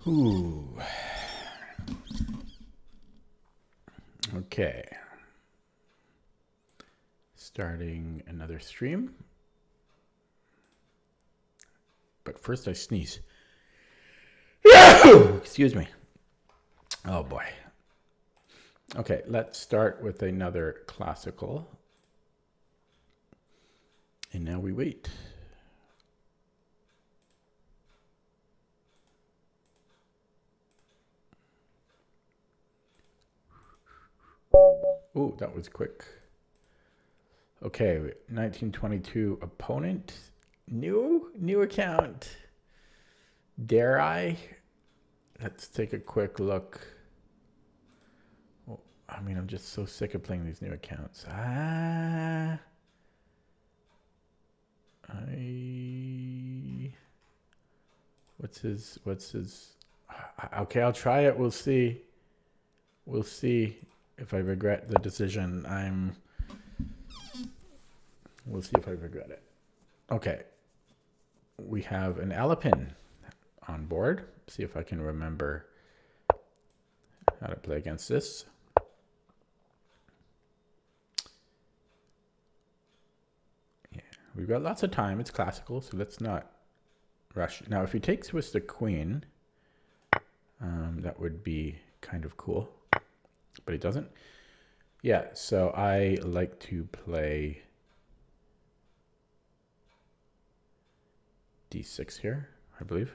Ooh. Okay. Starting another stream. But first I sneeze. Excuse me. Oh boy. Okay, let's start with another classical. And now we wait. Oh, that was quick. Okay, 1922 opponent. New account. Dare I? Let's take a quick look. Oh, I mean, I'm just so sick of playing these new accounts. What's his, okay, I'll try it. We'll see. We'll see if I regret the decision. We'll see if I regret it. Okay. We have an Alapin on board. See if I can remember how to play against this. Yeah, we've got lots of time. It's classical, so let's not rush. Now, if he takes with the queen, that would be kind of cool, but he doesn't. Yeah, so I like to play d6 here, I believe.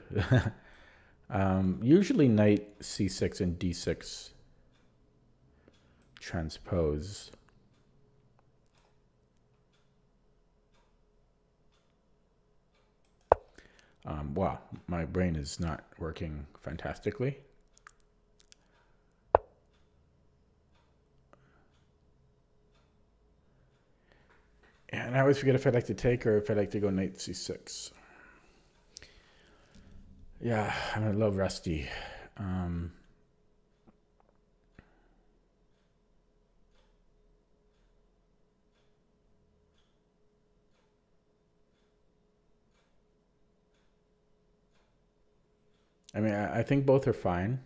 Usually knight c6 and d6 transpose. Wow, my brain is not working fantastically. And I always forget if I like to take or if I like to go knight c6. Yeah, I'm a little rusty. I mean, I think both are fine.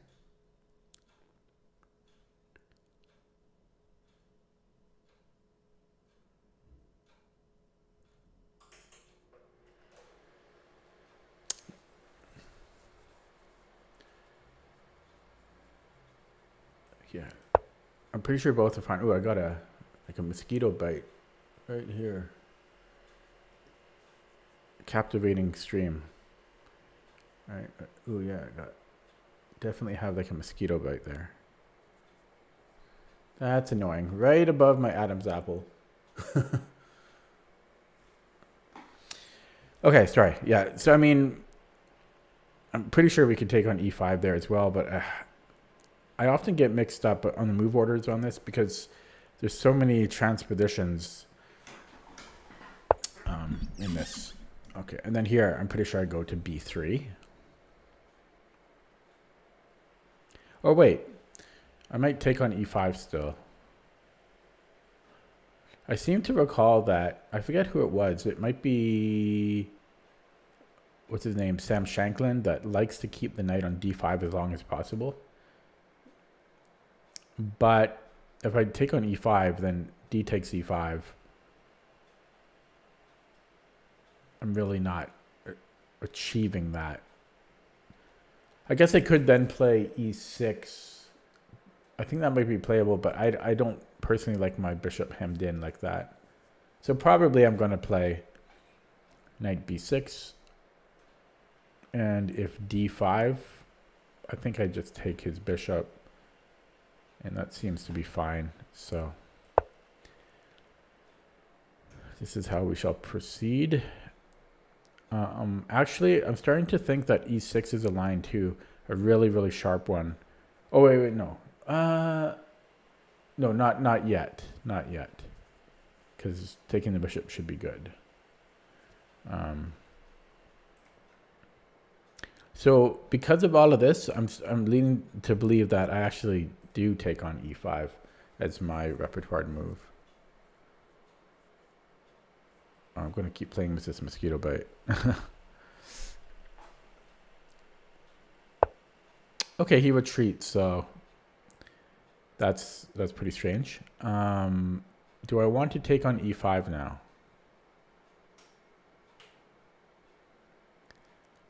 Yeah, I'm pretty sure both are fine. Oh, I got a mosquito bite right here. Captivating stream. All right. Oh yeah, I got definitely have like a mosquito bite there. That's annoying. Right above my Adam's apple. Okay, sorry. Yeah, so I mean, I'm pretty sure we could take on e5 there as well, but I often get mixed up on the move orders on this because there's so many transpositions in this. Okay, and then here, I'm pretty sure I go to b3. Oh, wait. I might take on e5 still. I seem to recall that, I forget who it was. It might be, what's his name, Sam Shanklin, that likes to keep the knight on d5 as long as possible. But if I take on e5, then d takes e5. I'm really not achieving that. I guess I could then play e6. I think that might be playable, but I don't personally like my bishop hemmed in like that. So probably I'm going to play knight b6. And if d5, I think I just take his bishop. And that seems to be fine. So this is how we shall proceed. Actually, I'm starting to think that e6 is a line too. A really, really sharp one. Oh, wait, no. No, not yet. Not yet. Because taking the bishop should be good. So because of all of this, I'm leaning to believe that I actually do take on e5 as my repertoire move. I'm going to keep playing with this mosquito bite. Okay, he retreats, so that's pretty strange. Do I want to take on e5 now?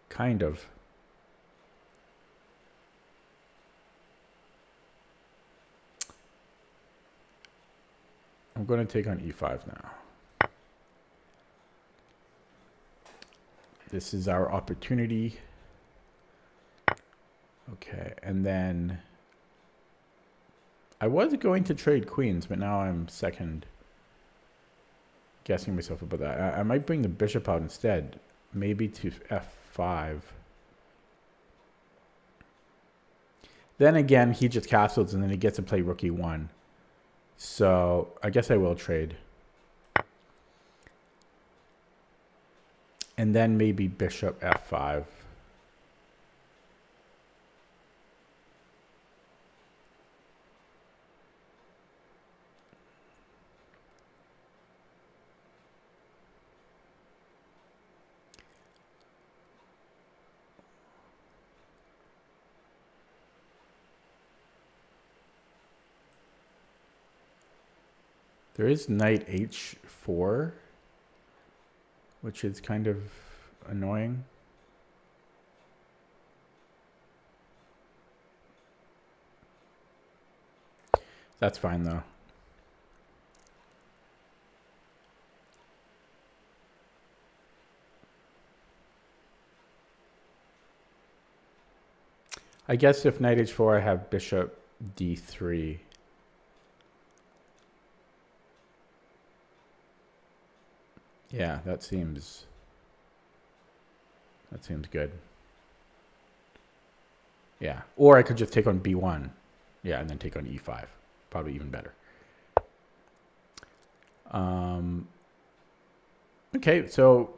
Kind of. I'm going to take on e5 now. This is our opportunity. Okay, and then I was going to trade queens, but now I'm second guessing myself about that. I might bring the bishop out instead, maybe to f5. Then again, he just castles, and then he gets to play rook e1. So I guess I will trade. And then maybe bishop f5. There is knight h4, which is kind of annoying. That's fine though. I guess if knight h4, I have bishop d3. Yeah, that seems good. Yeah, or I could just take on b1. Yeah, and then take on e5. Probably even better. Okay, so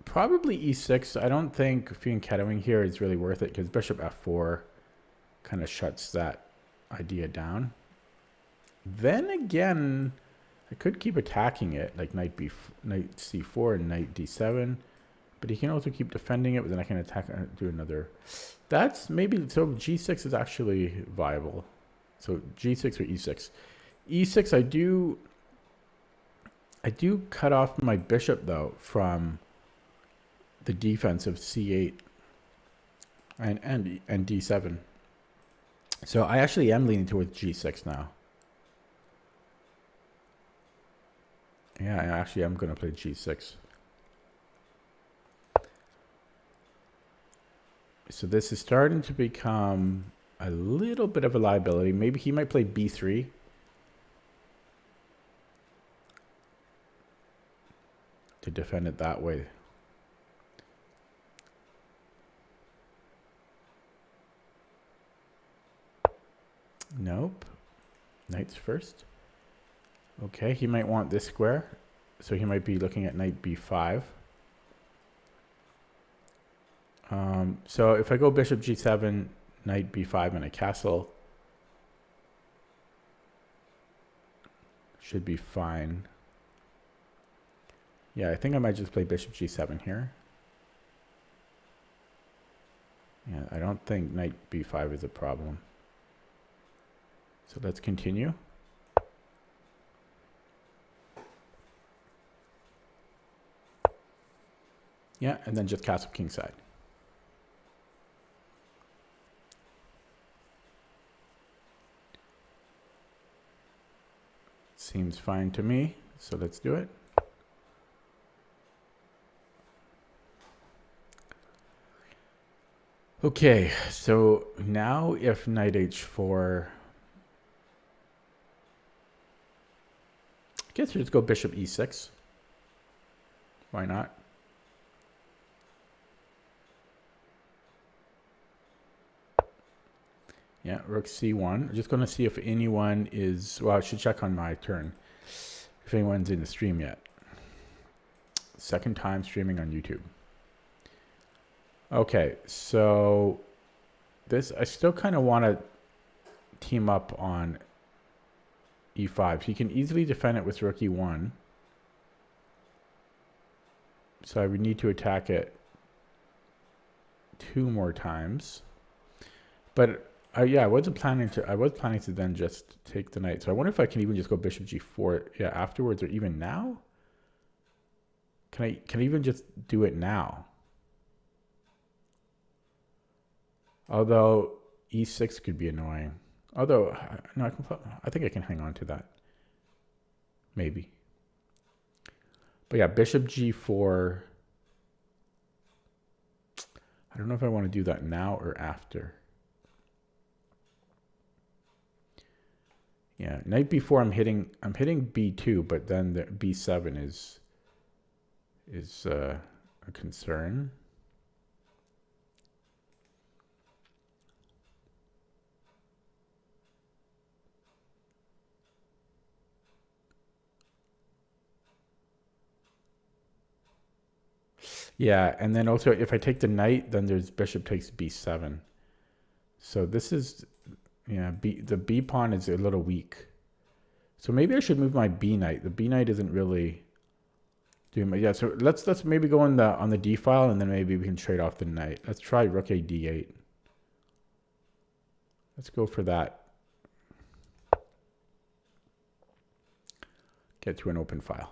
probably e6. I don't think fianchettoing here is really worth it because bishop f4 kind of shuts that idea down. Then again, I could keep attacking it, like knight c4 and knight d7, but he can also keep defending it, but then I can attack and do another. That's maybe, so g6 is actually viable. So g6 or e6. e6, I do cut off my bishop though from the defense of c8 and d7. So I actually am leaning towards g6 now. Yeah, I actually am going to play g6. So this is starting to become a little bit of a liability. Maybe he might play b3. To defend it that way. Nope. Knights first. Okay, he might want this square. So he might be looking at knight b5. So if I go bishop g7, knight b5, and a castle, should be fine. Yeah, I think I might just play bishop g7 here. Yeah, I don't think knight b5 is a problem. So let's continue. Yeah, and then just castle kingside. Seems fine to me, so let's do it. Okay, so now if knight h4, I guess we just go bishop e6. Why not? Yeah, rook c1. I'm just going to see if anyone is, well, I should check on my turn if anyone's in the stream yet. Second time streaming on YouTube. Okay, so this, I still kind of want to team up on e5. He can easily defend it with rook e1. So I would need to attack it 2 more times. But yeah, I wasn't planning to. I was planning to then just take the knight. So I wonder if I can even just go bishop g4. Yeah, afterwards or even now. Can I even just do it now? Although e6 could be annoying. Although no, I think I can hang on to that. Maybe. But yeah, bishop g4. I don't know if I want to do that now or after. Yeah, knight b4 I'm hitting b2, but then the b7 is a concern. Yeah, and then also if I take the knight, then there's bishop takes b7. So this is, yeah, the b pawn is a little weak. So maybe I should move my b knight. The b knight isn't really doing my, yeah. So let's maybe go on the d file, and then maybe we can trade off the knight. Let's try rook a d8. Let's go for that. Get to an open file.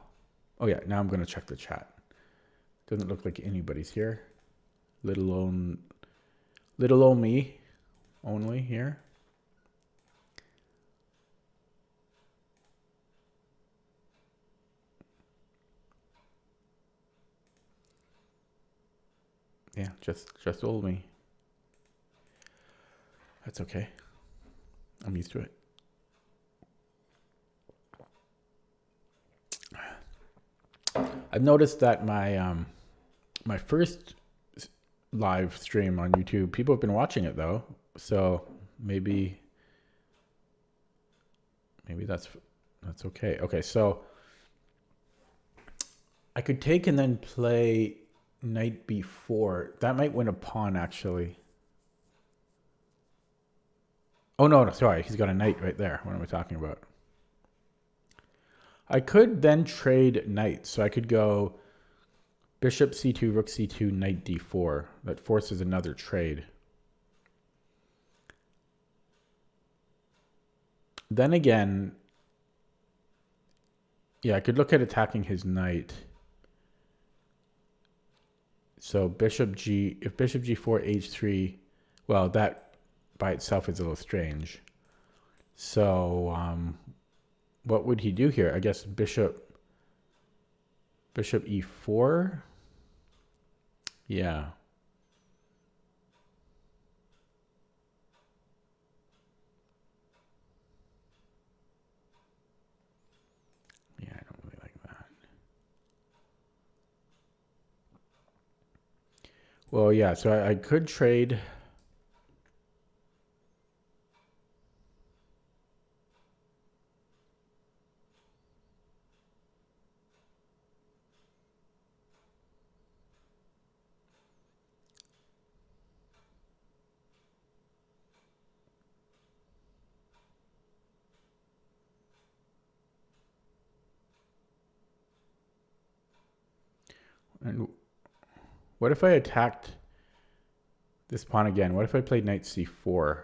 Oh yeah, now I'm gonna check the chat. Doesn't look like anybody's here. Little old me only here. Yeah, just old me. That's okay. I'm used to it. I've noticed that my my first live stream on YouTube, people have been watching it though. So maybe that's okay. Okay, so I could take and then play knight b4. That might win a pawn actually. Oh no, sorry, he's got a knight right there. What am I talking about? I could then trade knights. So I could go bishop c2, rook c2, knight d4. That forces another trade. Then again, yeah, I could look at attacking his knight. So if bishop g4, h3, well, that by itself is a little strange. So what would he do here? I guess bishop e4. Yeah. Yeah, I don't really like that. Well, yeah, so I could trade. And what if I attacked this pawn again? What if I played knight c4?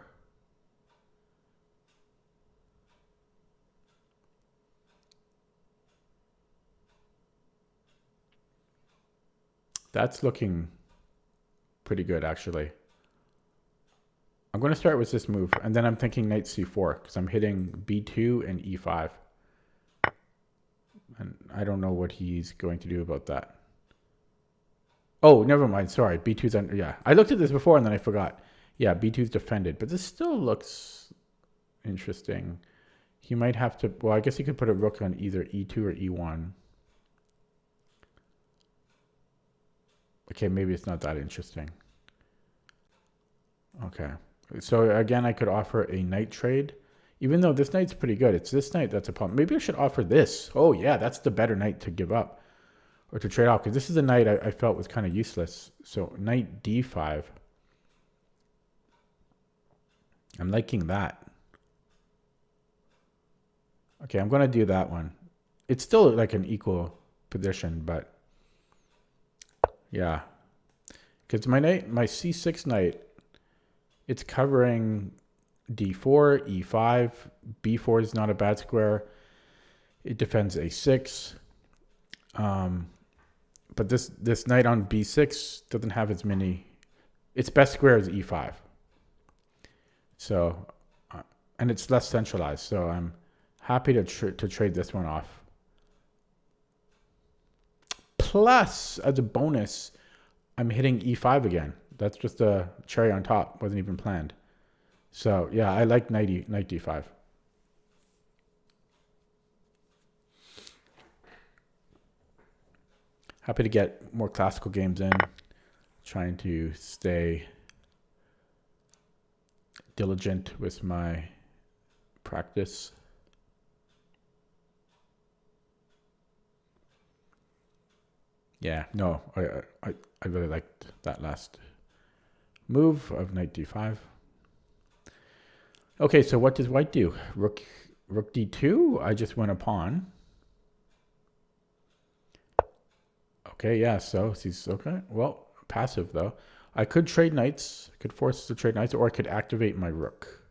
That's looking pretty good, actually. I'm going to start with this move, and then I'm thinking knight c4, because I'm hitting b2 and e5. And I don't know what he's going to do about that. Oh, never mind. Sorry. B2's under. Yeah. I looked at this before and then I forgot. Yeah, B2's defended. But this still looks interesting. He might have to. Well, I guess he could put a rook on either E2 or E1. Okay, maybe it's not that interesting. Okay. So again, I could offer a knight trade. Even though this knight's pretty good. It's this knight that's a problem. Maybe I should offer this. Oh, yeah, that's the better knight to give up. Or to trade off, because this is a knight I felt was kind of useless. So knight d5. I'm liking that. Okay, I'm going to do that one. It's still like an equal position, but yeah. Because my c6 knight It's covering d4, e5, b4 is not a bad square. It defends a6. But this knight on b6 doesn't have as many. Its best square is e5. So, and it's less centralized. So I'm happy to trade this one off. Plus, as a bonus, I'm hitting e5 again. That's just a cherry on top. Wasn't even planned. So yeah, I like knight d5. Happy to get more classical games in. Trying to stay diligent with my practice. Yeah, no, I really liked that last move of knight d5. Okay, so what does white do? Rook d2. I just went a pawn. Okay, yeah, so he's okay. Well, passive though. I could trade knights. I could force to trade knights, or I could activate my rook.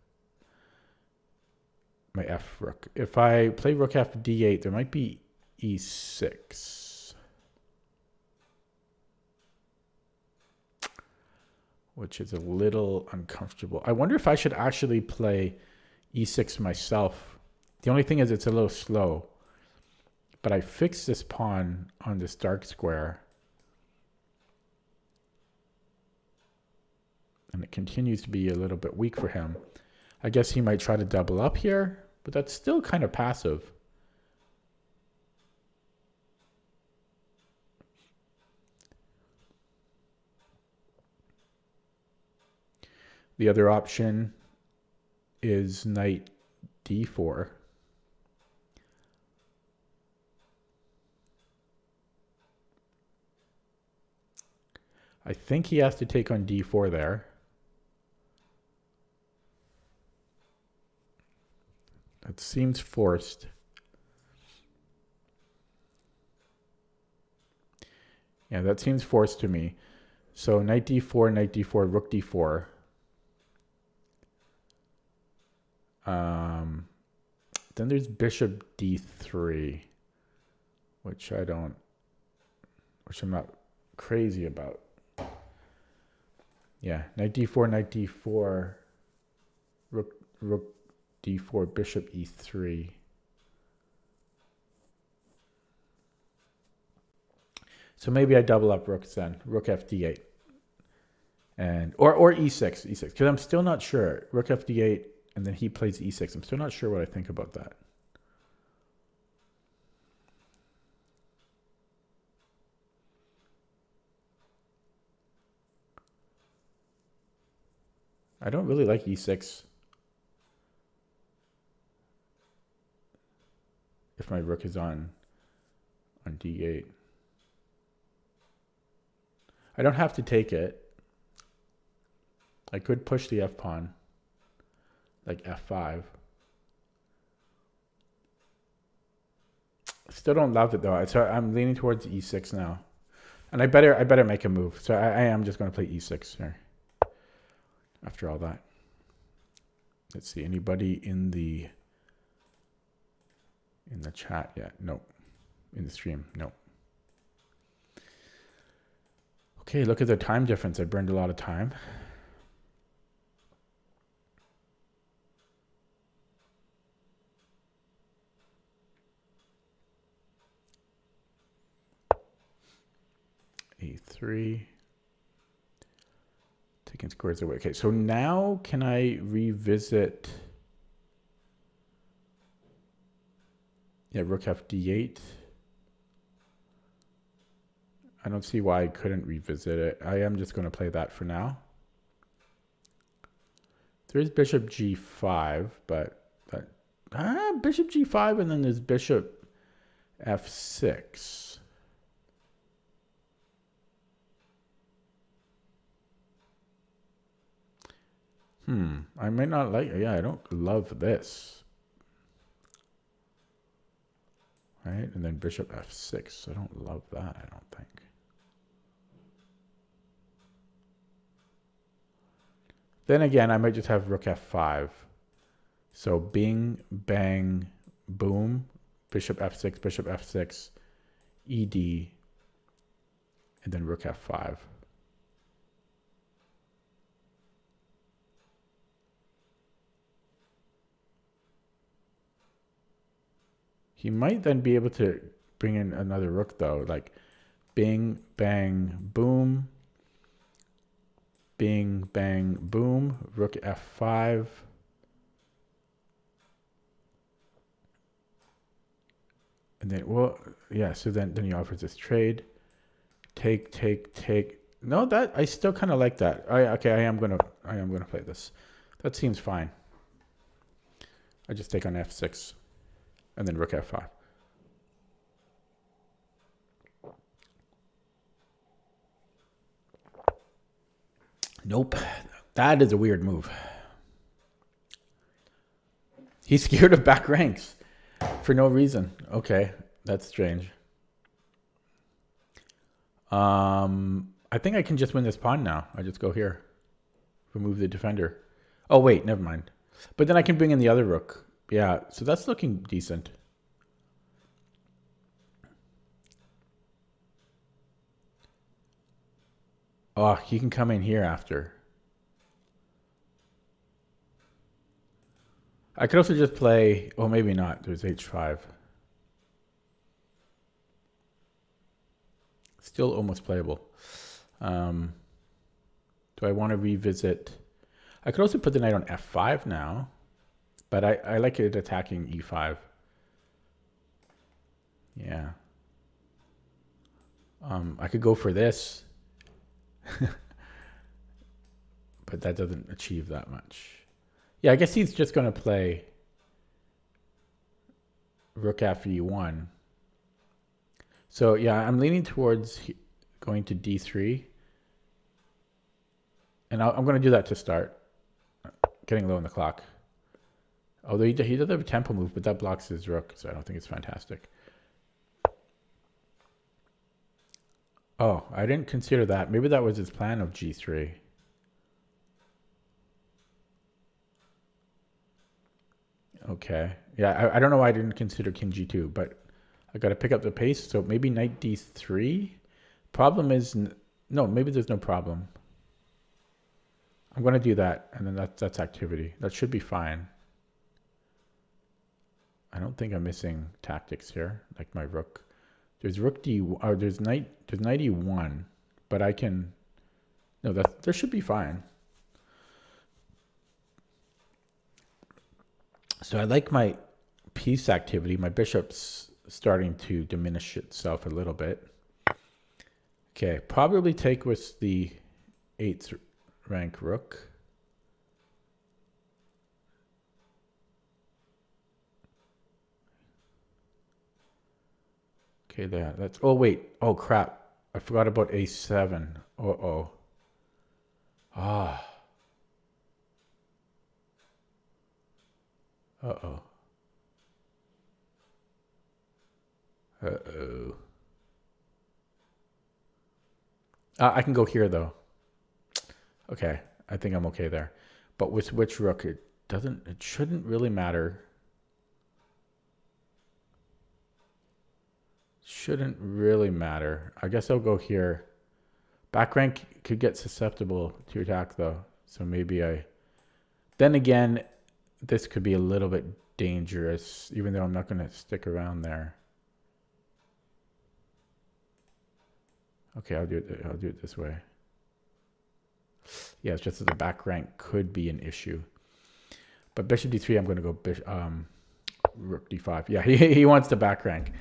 My f rook. If I play rook f d8, there might be e6. Which is a little uncomfortable. I wonder if I should actually play e6 myself. The only thing is it's a little slow. But I fixed this pawn on this dark square. And it continues to be a little bit weak for him. I guess he might try to double up here, but that's still kind of passive. The other option is knight d4. I think he has to take on d4 there. That seems forced. Yeah, that seems forced to me. So knight d4, rook d4. Then there's bishop d3, which I'm not crazy about. Yeah, knight d4, rook d4, bishop e3. So maybe I double up rooks then, rook f d8, and or e6, because I'm still not sure. Rook f d8, and then he plays e6. I'm still not sure what I think about that. I don't really like e6. If my rook is on d8. I don't have to take it. I could push the f pawn, like f5. Still don't love it though. So I'm leaning towards e6 now, and I better make a move. So I am just going to play e6 here. After all that, let's see. Anybody in the chat yet? Nope. In the stream? Nope. Okay, look at the time difference. I burned a lot of time. A3. Taking squares away. Okay, so now can I revisit? Yeah, rook f d8. I don't see why I couldn't revisit it. I am just going to play that for now. There's bishop g5, but bishop g5, and then there's bishop f6. I might not like it. Yeah, I don't love this. Right? And then bishop f6. I don't love that, I don't think. Then again, I might just have rook f5. So bing, bang, boom, bishop f6, ed, and then rook f5. He might then be able to bring in another rook though, like bing, bang, boom, bing, bang, boom, rook f5. And then, well, yeah, so then he offers this trade. Take. No, that I still kind of like that. Okay, I am gonna play this. That seems fine. I just take on f6 and then rook f5. Nope. That is a weird move. He's scared of back ranks for no reason. Okay, that's strange. I think I can just win this pawn now. I just go here. Remove the defender. Oh, wait, never mind. But then I can bring in the other rook. Yeah, so that's looking decent. Oh, he can come in here after. I could also just play... Oh, maybe not. There's h5. Still almost playable. Do I want to revisit? I could also put the knight on f5 now, but I like it attacking e5. Yeah. I could go for this, but that doesn't achieve that much. Yeah, I guess he's just going to play rook after e1. So yeah, I'm leaning towards going to d3. And I'm going to do that to start. Getting low on the clock. Although he does have a tempo move, but that blocks his rook, so I don't think it's fantastic. Oh, I didn't consider that. Maybe that was his plan of g3. Okay. Yeah, I don't know why I didn't consider king g2, but I got to pick up the pace. So maybe knight d3. Problem is, no, maybe there's no problem. I'm going to do that, and then that's activity. That should be fine. I don't think I'm missing tactics here, like my rook. There's rook d, or there's knight e1, but I can. No, that should be fine. So I like my piece activity. My bishop's starting to diminish itself a little bit. Okay, probably take with the 8th rank rook. Okay, there. That's. Oh wait. Oh crap! I forgot about a7. Uh-oh. Ah. Uh-oh. Uh-oh. I can go here though. Okay, I think I'm okay there. But with which rook, it shouldn't really matter. Shouldn't really matter. I guess I'll go here. Back rank could get susceptible to attack though. So maybe then again, this could be a little bit dangerous, even though I'm not going to stick around there. Okay, I'll do it this way. Yeah, it's just that the back rank could be an issue. But bishop d3, I'm going to go rook d5. Yeah, he wants the back rank.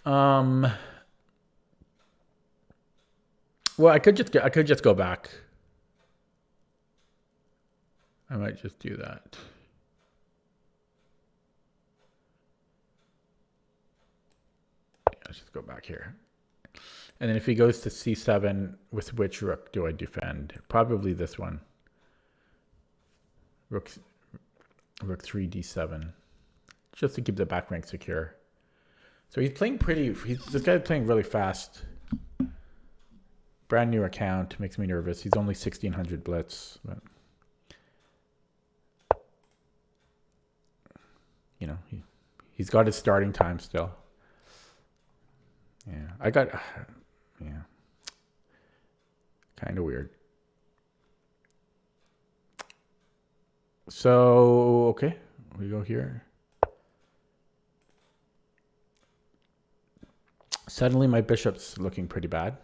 Well, I could just go back. I might just do that. Yeah, let's just go back here. And then if he goes to c7, with which rook do I defend? Probably this one. Rook 3 d7. Just to keep the back rank secure. So he's playing this guy's playing really fast. brand new account makes me nervous. He's only 1600 blitz, but you know, he's got his starting time still. Yeah, yeah, kind of weird. So, okay, we go here. Suddenly my bishop's looking pretty bad.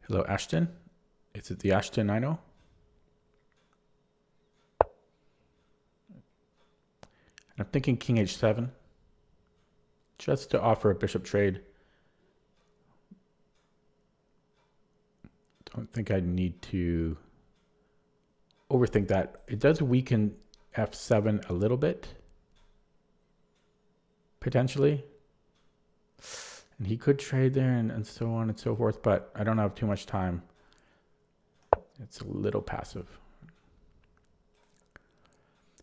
Hello, Ashton. Is it the Ashton I know? I'm thinking king h7, just to offer a bishop trade. Don't think I need to overthink that. It does weaken f7 a little bit, potentially. And he could trade there and so on and so forth, but I don't have too much time. It's a little passive.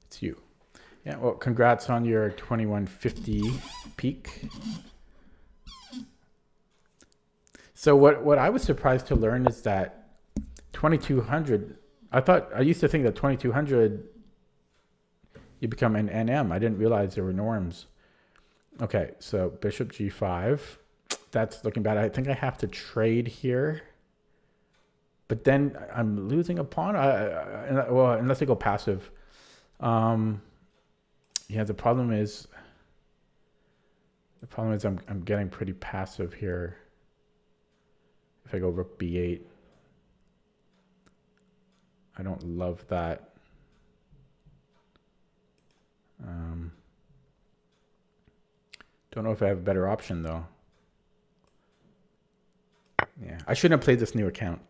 It's you. Yeah, well, congrats on your 2150 peak. So what I was surprised to learn is that 2200, I used to think that 2200, you become an NM. I didn't realize there were norms. Okay, so bishop g5. That's looking bad. I think I have to trade here. But then I'm losing a pawn. Well, unless I go passive. Yeah, the problem is I'm getting pretty passive here. If I go rook b8, I don't love that. Don't know if I have a better option though. Yeah, I shouldn't have played this new account.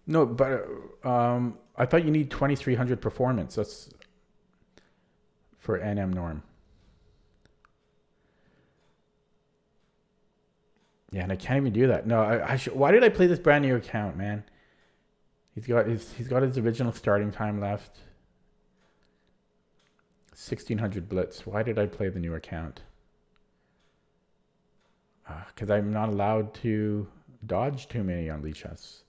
No, but I thought you need 2300 performance. That's for NM norm. Yeah, and I can't even do that. No, why did I play this brand new account, man? He's got his original starting time left. 1600 blitz. Why did I play the new account? Because I'm not allowed to dodge too many on Lichess.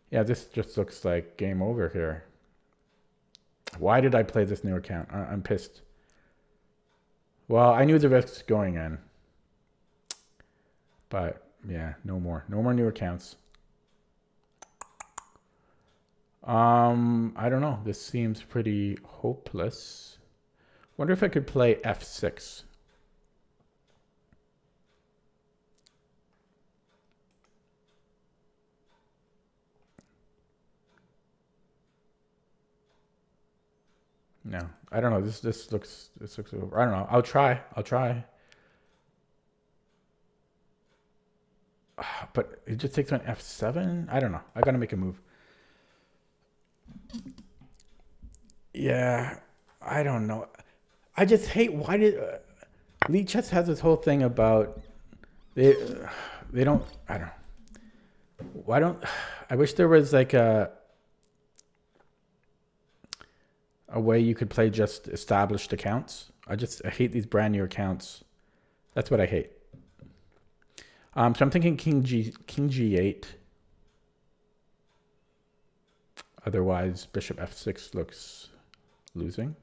Yeah, this just looks like game over here. Why did I play this new account? I'm pissed. Well, I knew the risks going in. But yeah, no more new accounts. I don't know. This seems pretty hopeless. Wonder if I could play f6. No, I don't know. This looks over. I don't know. I'll try. But it just takes on f7. I don't know. I gotta make a move. Yeah, I don't know. I just hate. Why did Lichess has this whole thing about they don't. I don't. Why don't I wish there was like a way you could play just established accounts. I hate these brand new accounts. That's what I hate. So I'm thinking king g8. Otherwise, bishop f6 looks losing.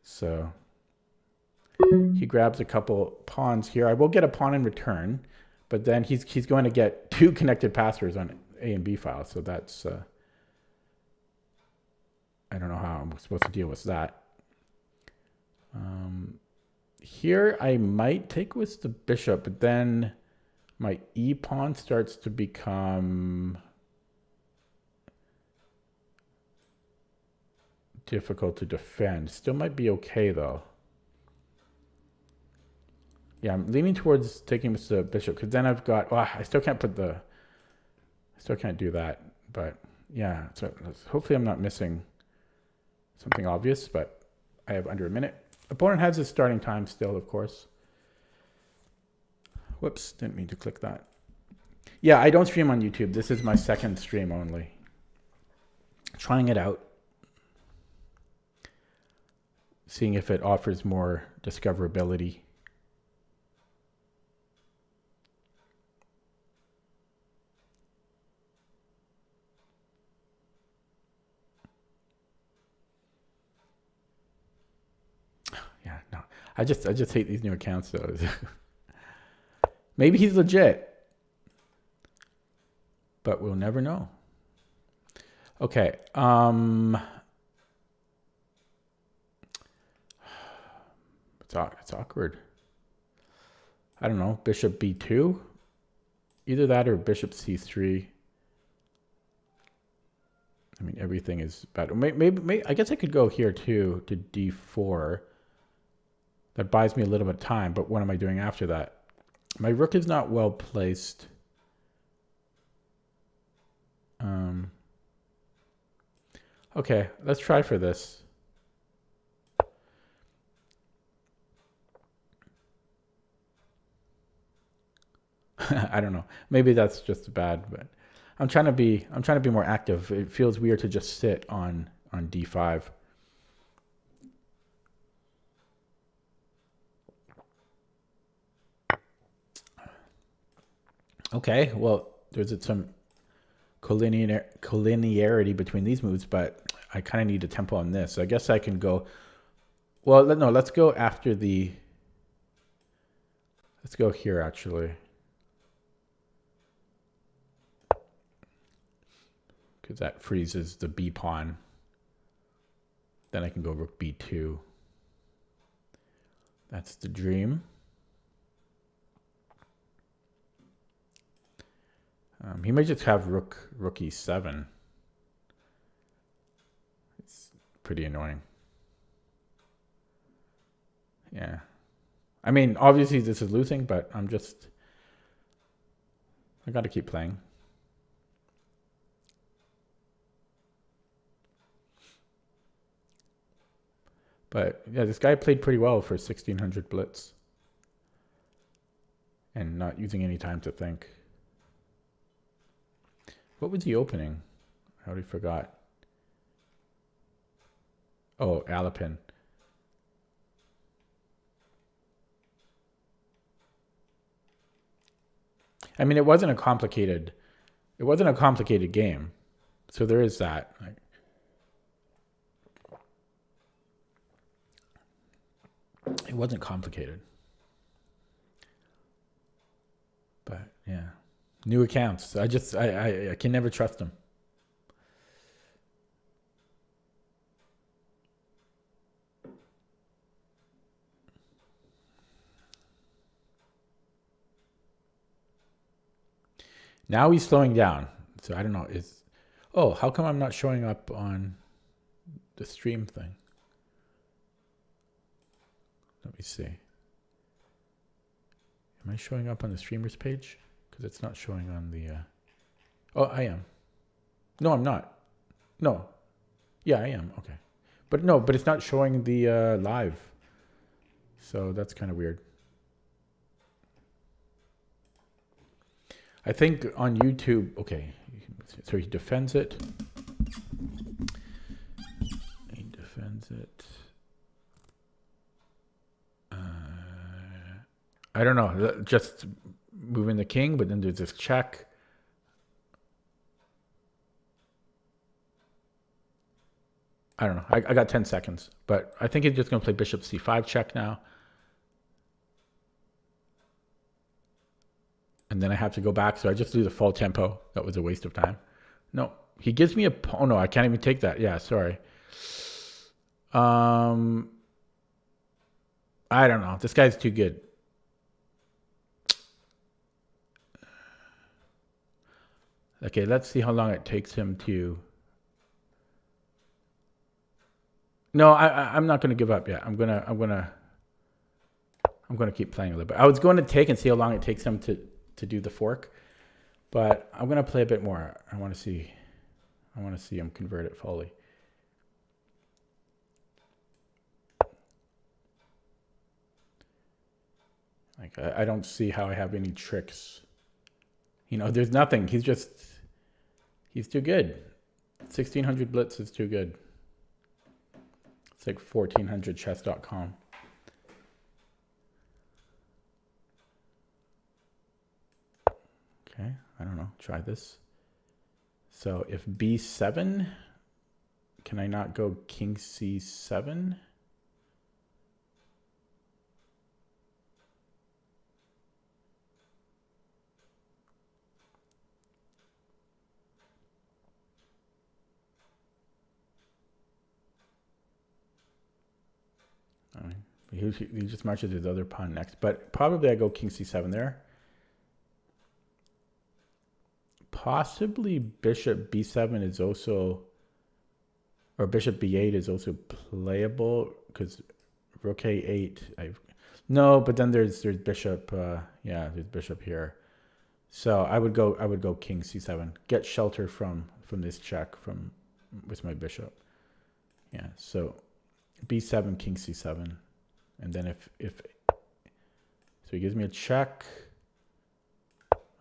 So he grabs a couple pawns here. I will get a pawn in return, but then he's going to get two connected passers on A and B files. So that's I don't know how I'm supposed to deal with that. Here I might take with the bishop, but then my e pawn starts to become difficult to defend. Still might be okay though. Yeah, I'm leaning towards taking with the bishop because then I've got. Oh, I still can't do that. But yeah, so hopefully I'm not missing something obvious. But I have under a minute. Opponent has his starting time still, of course. Whoops, didn't mean to click that. Yeah, I don't stream on YouTube. This is my second stream only. Trying it out. seeing if it offers more discoverability. Yeah, no. I just hate these new accounts though. Maybe he's legit, but we'll never know. Okay. It's awkward. I don't know. Bishop b2. Either that or bishop c3. I mean, everything is bad. Maybe I guess I could go here too to d4. That buys me a little bit of time, but what am I doing after that? My rook is not well placed. Okay, let's try for this. I don't know. Maybe that's just bad, but I'm trying to be more active. It feels weird to just sit on d5. Okay, well, there's some collinearity between these moves, but I kind of need a tempo on this. So I guess I can go. Well, no, let's go after the. Let's go here actually. Because that freezes the b pawn. Then I can go rook b2. That's the dream. He might just have rook e7. It's pretty annoying. Yeah. I mean, obviously this is losing, but I got to keep playing. But yeah, this guy played pretty well for 1600 blitz. And not using any time to think. What was the opening? I already forgot. Oh, Alapin. I mean, it wasn't a complicated game. So there is that. It wasn't complicated. But yeah. New accounts. I can never trust them. Now he's slowing down. So I don't know. How come I'm not showing up on the stream thing? Let me see. Am I showing up on the streamers page? Because it's not showing on the... Oh, I am. No, I'm not. No. Yeah, I am. Okay. But it's not showing the live. So that's kind of weird. I think on YouTube... Okay. So he defends it. He defends it. I don't know. Just moving the king, but then there's this check. I don't know. I got 10 seconds, but I think he's just going to play bishop c5 check now. And then I have to go back, so I just do the full tempo. That was a waste of time. No, he gives me a... Oh, no, I can't even take that. Yeah, sorry. I don't know. This guy's too good. Okay, let's see how long it takes him to... No, I'm not going to give up yet. I'm gonna keep playing a little bit. I was going to take and see how long it takes him to do the fork, but I'm going to play a bit more. I want to see him convert it fully. Like I don't see how I have any tricks. You know, there's nothing. He's too good. 1600 blitz is too good. It's like 1400chess.com. Okay, I don't know. Try this. So if b7, can I not go king c7? He just marches his other pawn next, but probably I go king c7 there. Possibly bishop b7 is also, or bishop b8 is also playable because rook a8. No, but then there's bishop. Yeah, there's bishop here. So I would go king c7. Get shelter from this check with my bishop. Yeah. So b7, king c7, and then if so he gives me a check.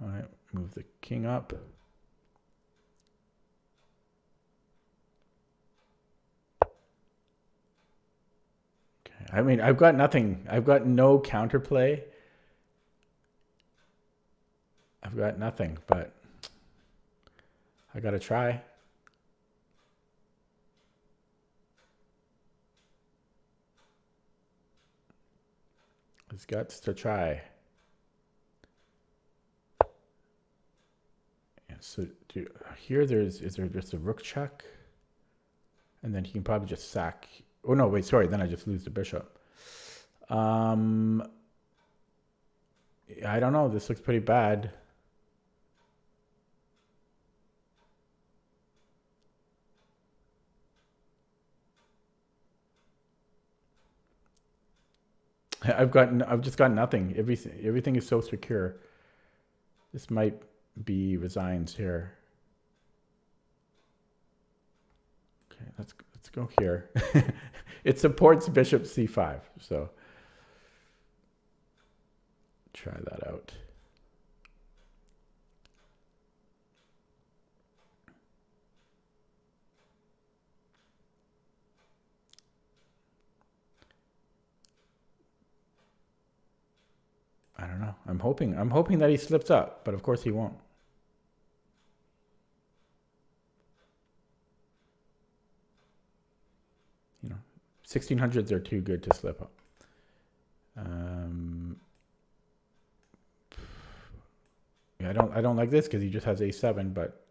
All right, move the king up. Okay, I mean, I've got nothing. I've got no counterplay. I've got nothing, but I gotta try. It's guts to try. Yeah, so here is there just a rook check? And then he can probably just sack. Oh no, wait, sorry, then I just lose the bishop. I don't know, this looks pretty bad. I've just got nothing. Everything is so secure. This might be resigns here. Okay, let's go here. It supports bishop c5, so try that out. I don't know. I'm hoping that he slips up, but of course he won't. You know, 1600s are too good to slip up. Yeah, I don't like this because he just has a7, but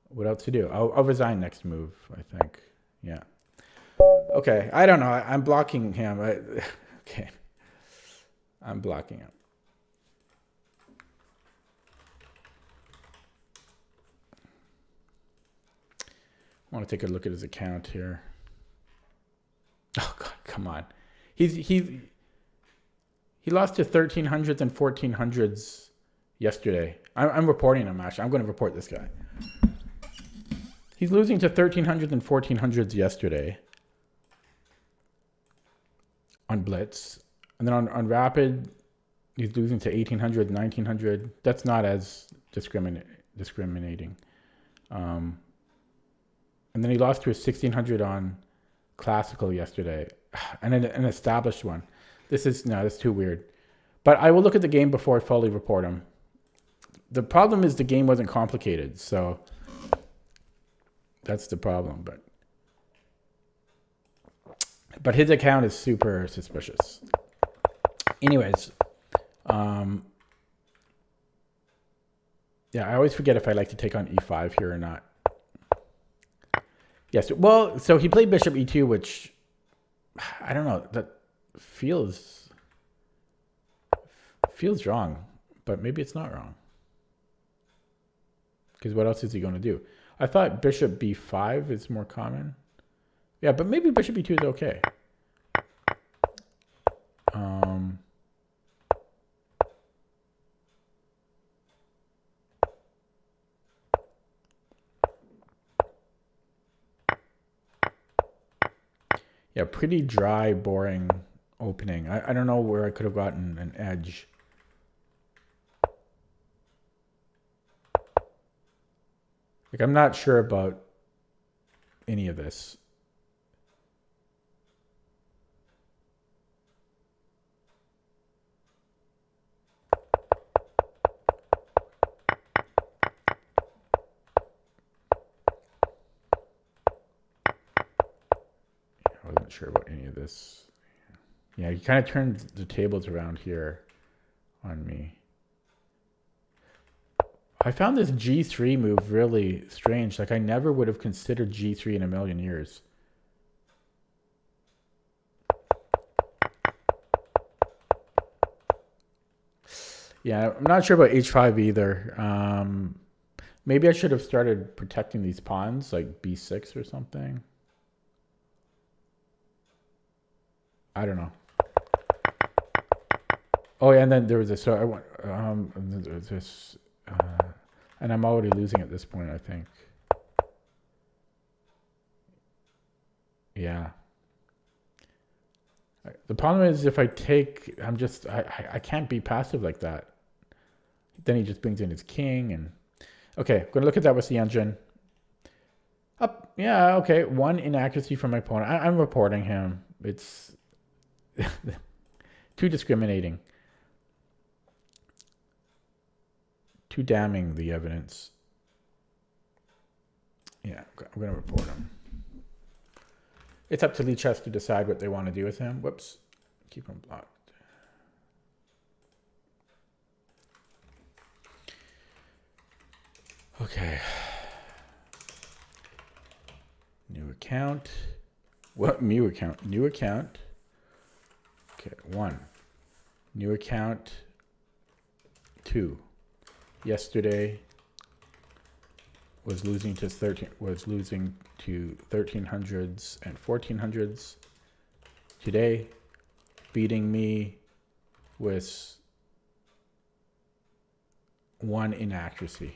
what else to do? I'll resign next move, I think. Yeah. Okay, I don't know. I'm blocking him. Okay. I'm blocking him. I want to take a look at his account here. Oh God, come on. He lost to 1300s and 1400s yesterday. I'm reporting him, actually. I'm going to report this guy. He's losing to 1300s and 1400s yesterday on Blitz. And then on Rapid, he's losing to 1800, 1900. That's not as discriminating. And then he lost to a 1600 on Classical yesterday, and an established one. That's too weird. But I will look at the game before I fully report him. The problem is the game wasn't complicated, so that's the problem. But his account is super suspicious. Anyways, yeah, I always forget if I like to take on e5 here or not. Yes, well, so he played bishop e2, which, I don't know, that feels wrong, but maybe it's not wrong. Because what else is he going to do? I thought bishop b5 is more common. Yeah, but maybe bishop e2 is okay. Yeah, pretty dry, boring opening. I don't know where I could have gotten an edge. Like, I'm not sure about any of this. sure about any of this. Yeah, he kind of turned the tables around here on me. I found this G3 move really strange. Like, I never would have considered G3 in a million years. Yeah, I'm not sure about H5 either. Maybe I should have started protecting these pawns, like B6 or something. I don't know. Oh, yeah, and then there was this. So I want there's this, and I'm already losing at this point, I think. Yeah. The problem is if I take, I can't be passive like that. Then he just brings in his king and, okay, I'm gonna look at that with the engine. Up, yeah, okay, 1 inaccuracy from my opponent. I'm reporting him. It's too discriminating. Too damning, the evidence. Yeah, I'm gonna report him. It's up to Lichess to decide what they want to do with him. Whoops, keep him blocked. Okay. New account. What new account? New account. Okay, 1. New account. 2. Yesterday was losing to 1300s and 1400s. Today, beating me with 1 inaccuracy.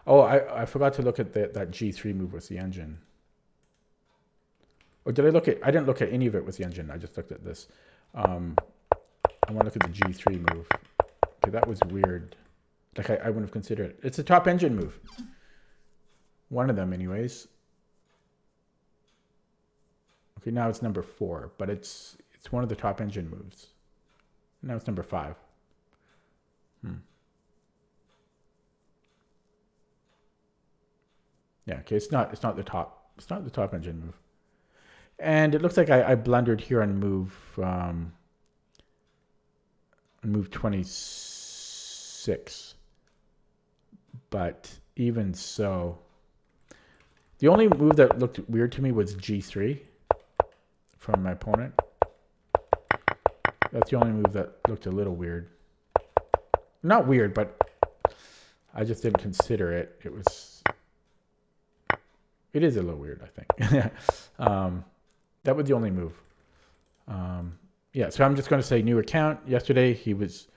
Oh, I forgot to look at that G3 move with the engine. Or did I look at? I didn't look at any of it with the engine. I just looked at this. I want to look at the G3 move. Okay, that was weird. Like I wouldn't have considered it. It's a top engine move. One of them, anyways. Okay, now it's number 4, but it's one of the top engine moves. Now it's number 5. Yeah, okay, it's not the top engine move. And it looks like I blundered here on move 26. But even so, the only move that looked weird to me was G3 from my opponent. That's the only move that looked a little weird. Not weird, but I just didn't consider it. It is a little weird, I think. That was the only move. Yeah, so I'm just going to say new account. Yesterday he was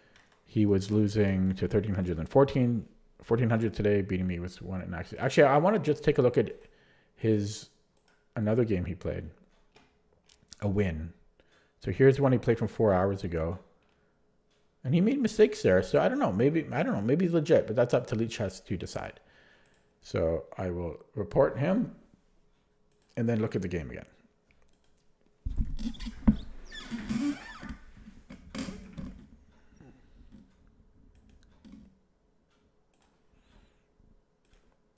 losing to 1300 and 1400 today, beating me with 1 in accuracy. Actually, I want to just take a look at another game he played. A win. So here's the one he played from 4 hours ago. And he made mistakes there. So I don't know. Maybe he's legit, but that's up to Lichess to decide. So I will report him and then look at the game again.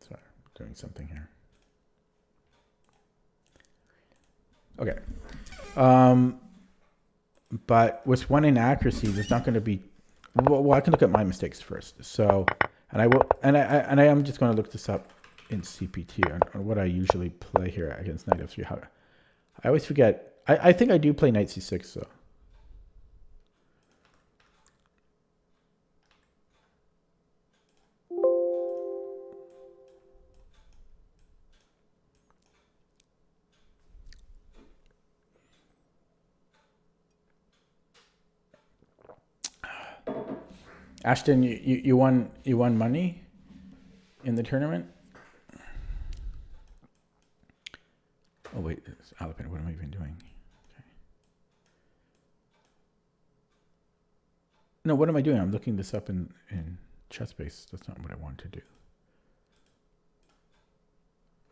Sorry, I'm doing something here. Okay. But with 1 inaccuracy, there's not going to be. Well, I can look at my mistakes first. So, and I will, and I am just going to look this up in CPT on what I usually play here against Knight F3. How I always forget. I think I do play Knight C6 though. Ashton, you won money in the tournament? Oh wait, it's Alapin. What am I even doing? Okay. No, what am I doing? I'm looking this up in ChessBase. That's not what I want to do.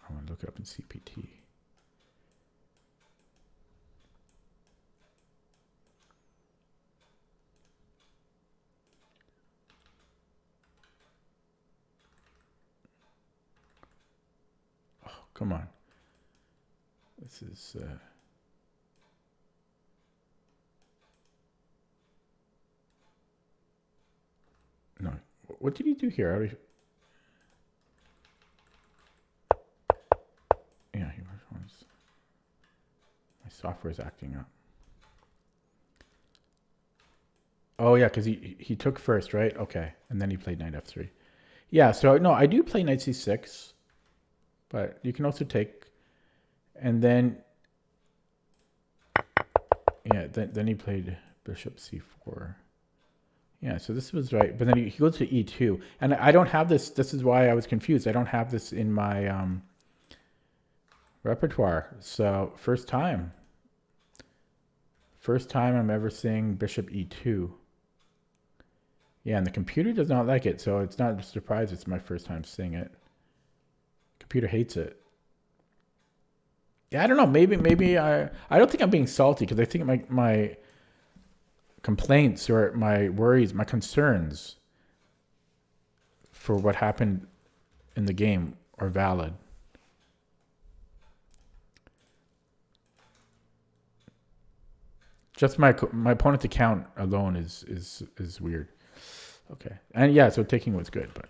I want to look it up in CPT. Come on. This is No. What did he do here? Yeah, he was. My software is acting up. Oh yeah, because he took first, right? Okay, and then he played knight f3. Yeah, so no, I do play knight c6, but you can also take, and then yeah, then he played bishop c4. Yeah, so this was right, but then he goes to e2, and I don't have this. This is why I was confused. I don't have this in my repertoire. So first time I'm ever seeing bishop e2. Yeah, and the computer does not like it, so it's not a surprise it's my first time seeing it. Computer hates it. Yeah, I don't know. Maybe I don't think I'm being salty because I think my complaints or my worries, my concerns for what happened in the game are valid. Just my opponent's account alone is weird. Okay, and yeah, so taking was good, but.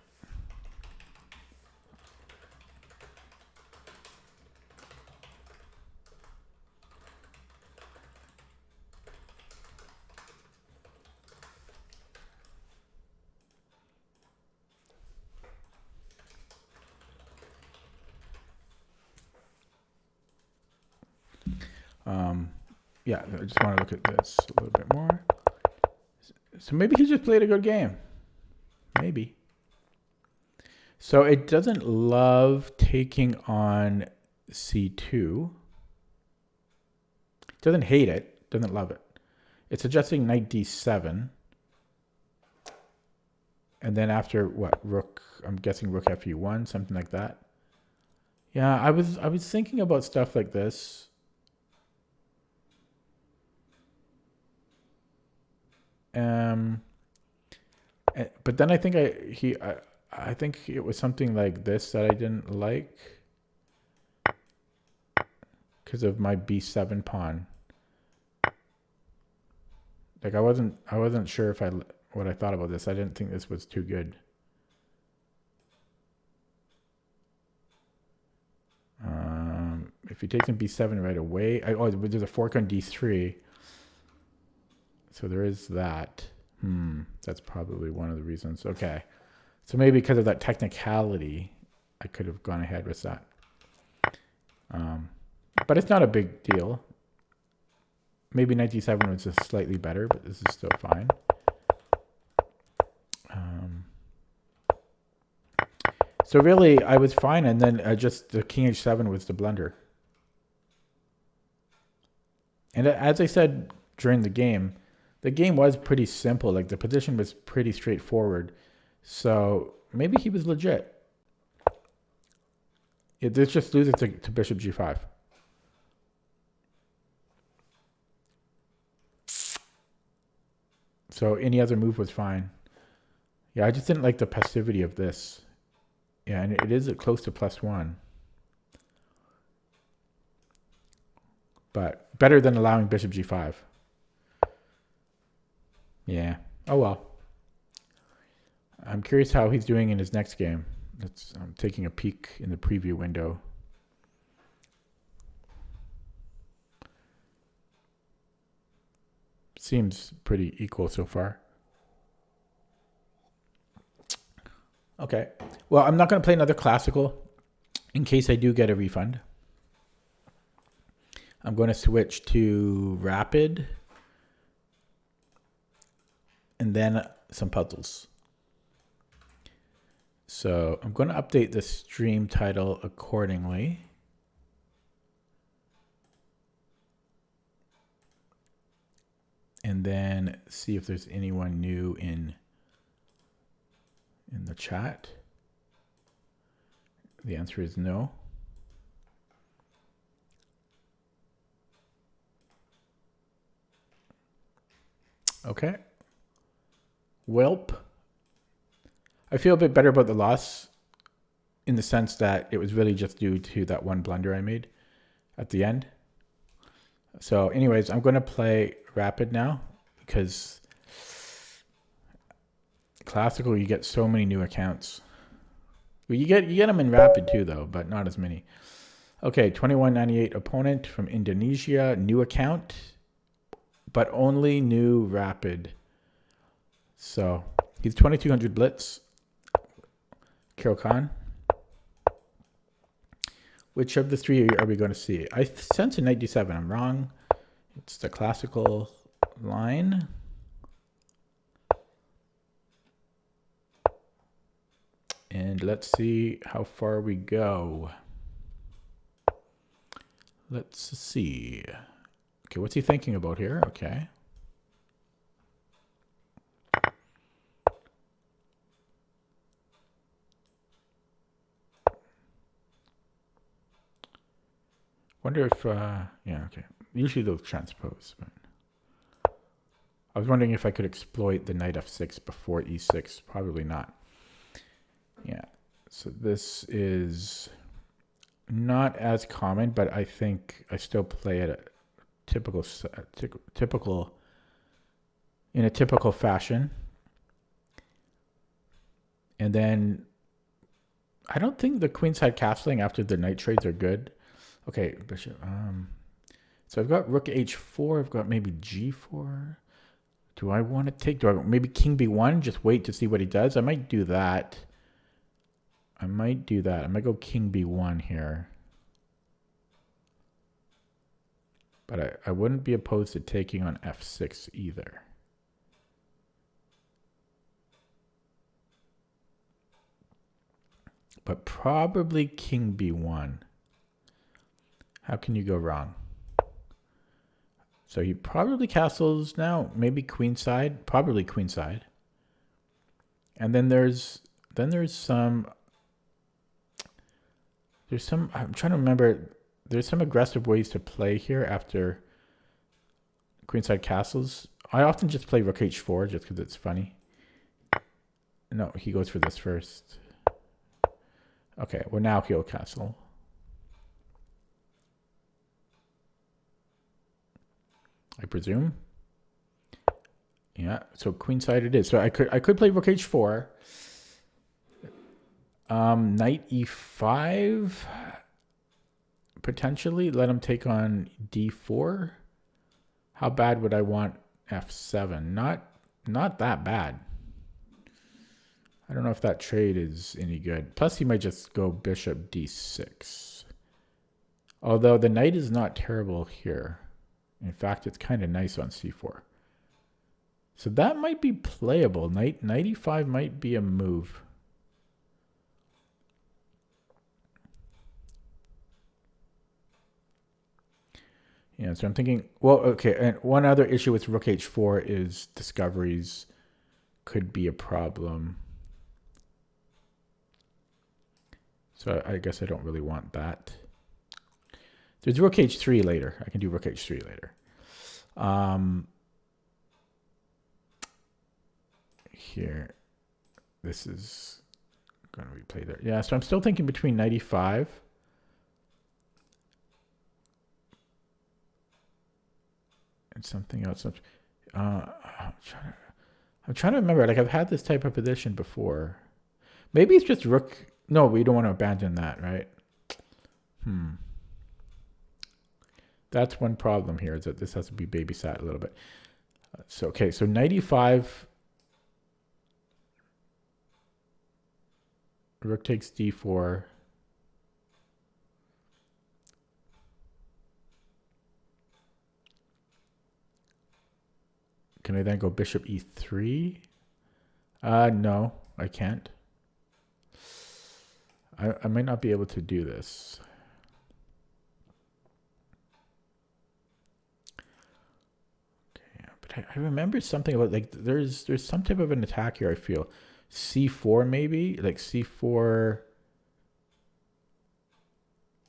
Yeah, I just want to look at this a little bit more. So maybe he just played a good game. Maybe. So it doesn't love taking on c2. It doesn't hate it. Doesn't love it. It's suggesting knight d7. And then after what? Rook, I'm guessing rook fe1, something like that. Yeah, I was thinking about stuff like this. But then I think I think it was something like this that I didn't like because of my b7 pawn. Like I wasn't sure if what I thought about this. I didn't think this was too good. If he takes in b7 right away, there's a fork on d3. So there is that. That's probably one of the reasons. Okay. So maybe because of that technicality, I could have gone ahead with that. But it's not a big deal. Maybe knight d7 was just slightly better, but this is still fine. So really, I was fine, and then just the king h7 was the blunder. And as I said during the game was pretty simple. Like the position was pretty straightforward. So maybe he was legit. This just loses to bishop g5. So any other move was fine. Yeah, I just didn't like the passivity of this. Yeah, and it is close to +1. But better than allowing bishop g5. Yeah. Oh well. I'm curious how he's doing in his next game. I'm taking a peek in the preview window. Seems pretty equal so far. Okay. Well, I'm not going to play another classical in case I do get a refund. I'm going to switch to rapid and then some puzzles. So I'm going to update the stream title accordingly. And then see if there's anyone new in the chat. The answer is no. Okay. Welp. I feel a bit better about the loss in the sense that it was really just due to that one blunder I made at the end. So anyways, I'm going to play rapid now because Classical, you get so many new accounts. Well, you get them in Rapid too, though, but not as many. Okay, 2198 opponent from Indonesia, new account, but only new Rapid. So he's 2200 blitz. Kiro Khan. Which of the three are we going to see? I sense a knight d7. I'm wrong. It's the classical line. And let's see how far we go. Let's see. Okay, what's he thinking about here? Okay. Wonder if, yeah, okay. Usually they'll transpose, but I was wondering if I could exploit the knight f6 before e6. Probably not. Yeah, so this is not as common, but I think I still play it a typical in a typical fashion. And then I don't think the queenside castling after the knight trades are good. Okay, bishop. So I've got rook h4. I've got maybe g4. Do I want to take? Do I maybe king b1? Just wait to see what he does. I might do that. I might go king b1 here. But I wouldn't be opposed to taking on f6 either. But probably king b1. How can you go wrong? So he probably castles now, maybe queenside, probably queenside. And then there's some I'm trying to remember, there's some aggressive ways to play here after queenside castles. I often just play rook h4 just because it's funny. No, he goes for this first. Okay, well now he'll castle. I presume. Yeah, so queenside it is. So I could play rook h4. Knight e5. Potentially let him take on d4. How bad would I want f7? Not that bad. I don't know if that trade is any good. Plus he might just go bishop d6. Although the knight is not terrible here. In fact, it's kind of nice on c4. So that might be playable. Knight e5 might be a move. Yeah, so I'm thinking, well, okay, and one other issue with rook h4 is discoveries could be a problem. So I guess I don't really want that. There's rook h3 later. I can do rook h3 later. Here, this is going to be played there. Yeah, so I'm still thinking between knight e5 and something else. I'm trying to remember. Like I've had this type of position before. Maybe it's just rook. No, we don't want to abandon that, right? That's one problem here, is that this has to be babysat a little bit. So, okay, so knight e5. Rook takes d4. Can I then go bishop e3? No, I can't. I might not be able to do this. I remember something about like there's some type of an attack here. I feel c4 maybe, like c4,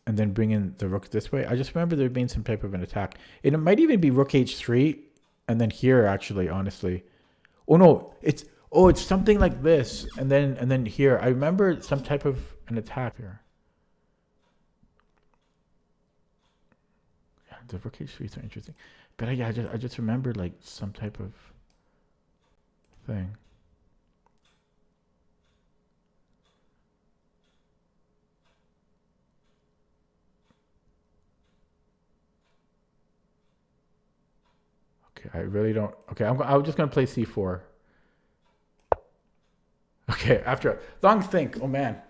and then bring in the rook this way. I just remember there being some type of an attack. And it might even be rook h3, and then here actually, honestly. Oh no, it's something like this, and then here. I remember some type of an attack here. Yeah, the rook h3 is so interesting. But yeah, I just remember like some type of thing. Okay, I really don't. Okay, I'm just gonna play c4. Okay, after a long think. Oh man.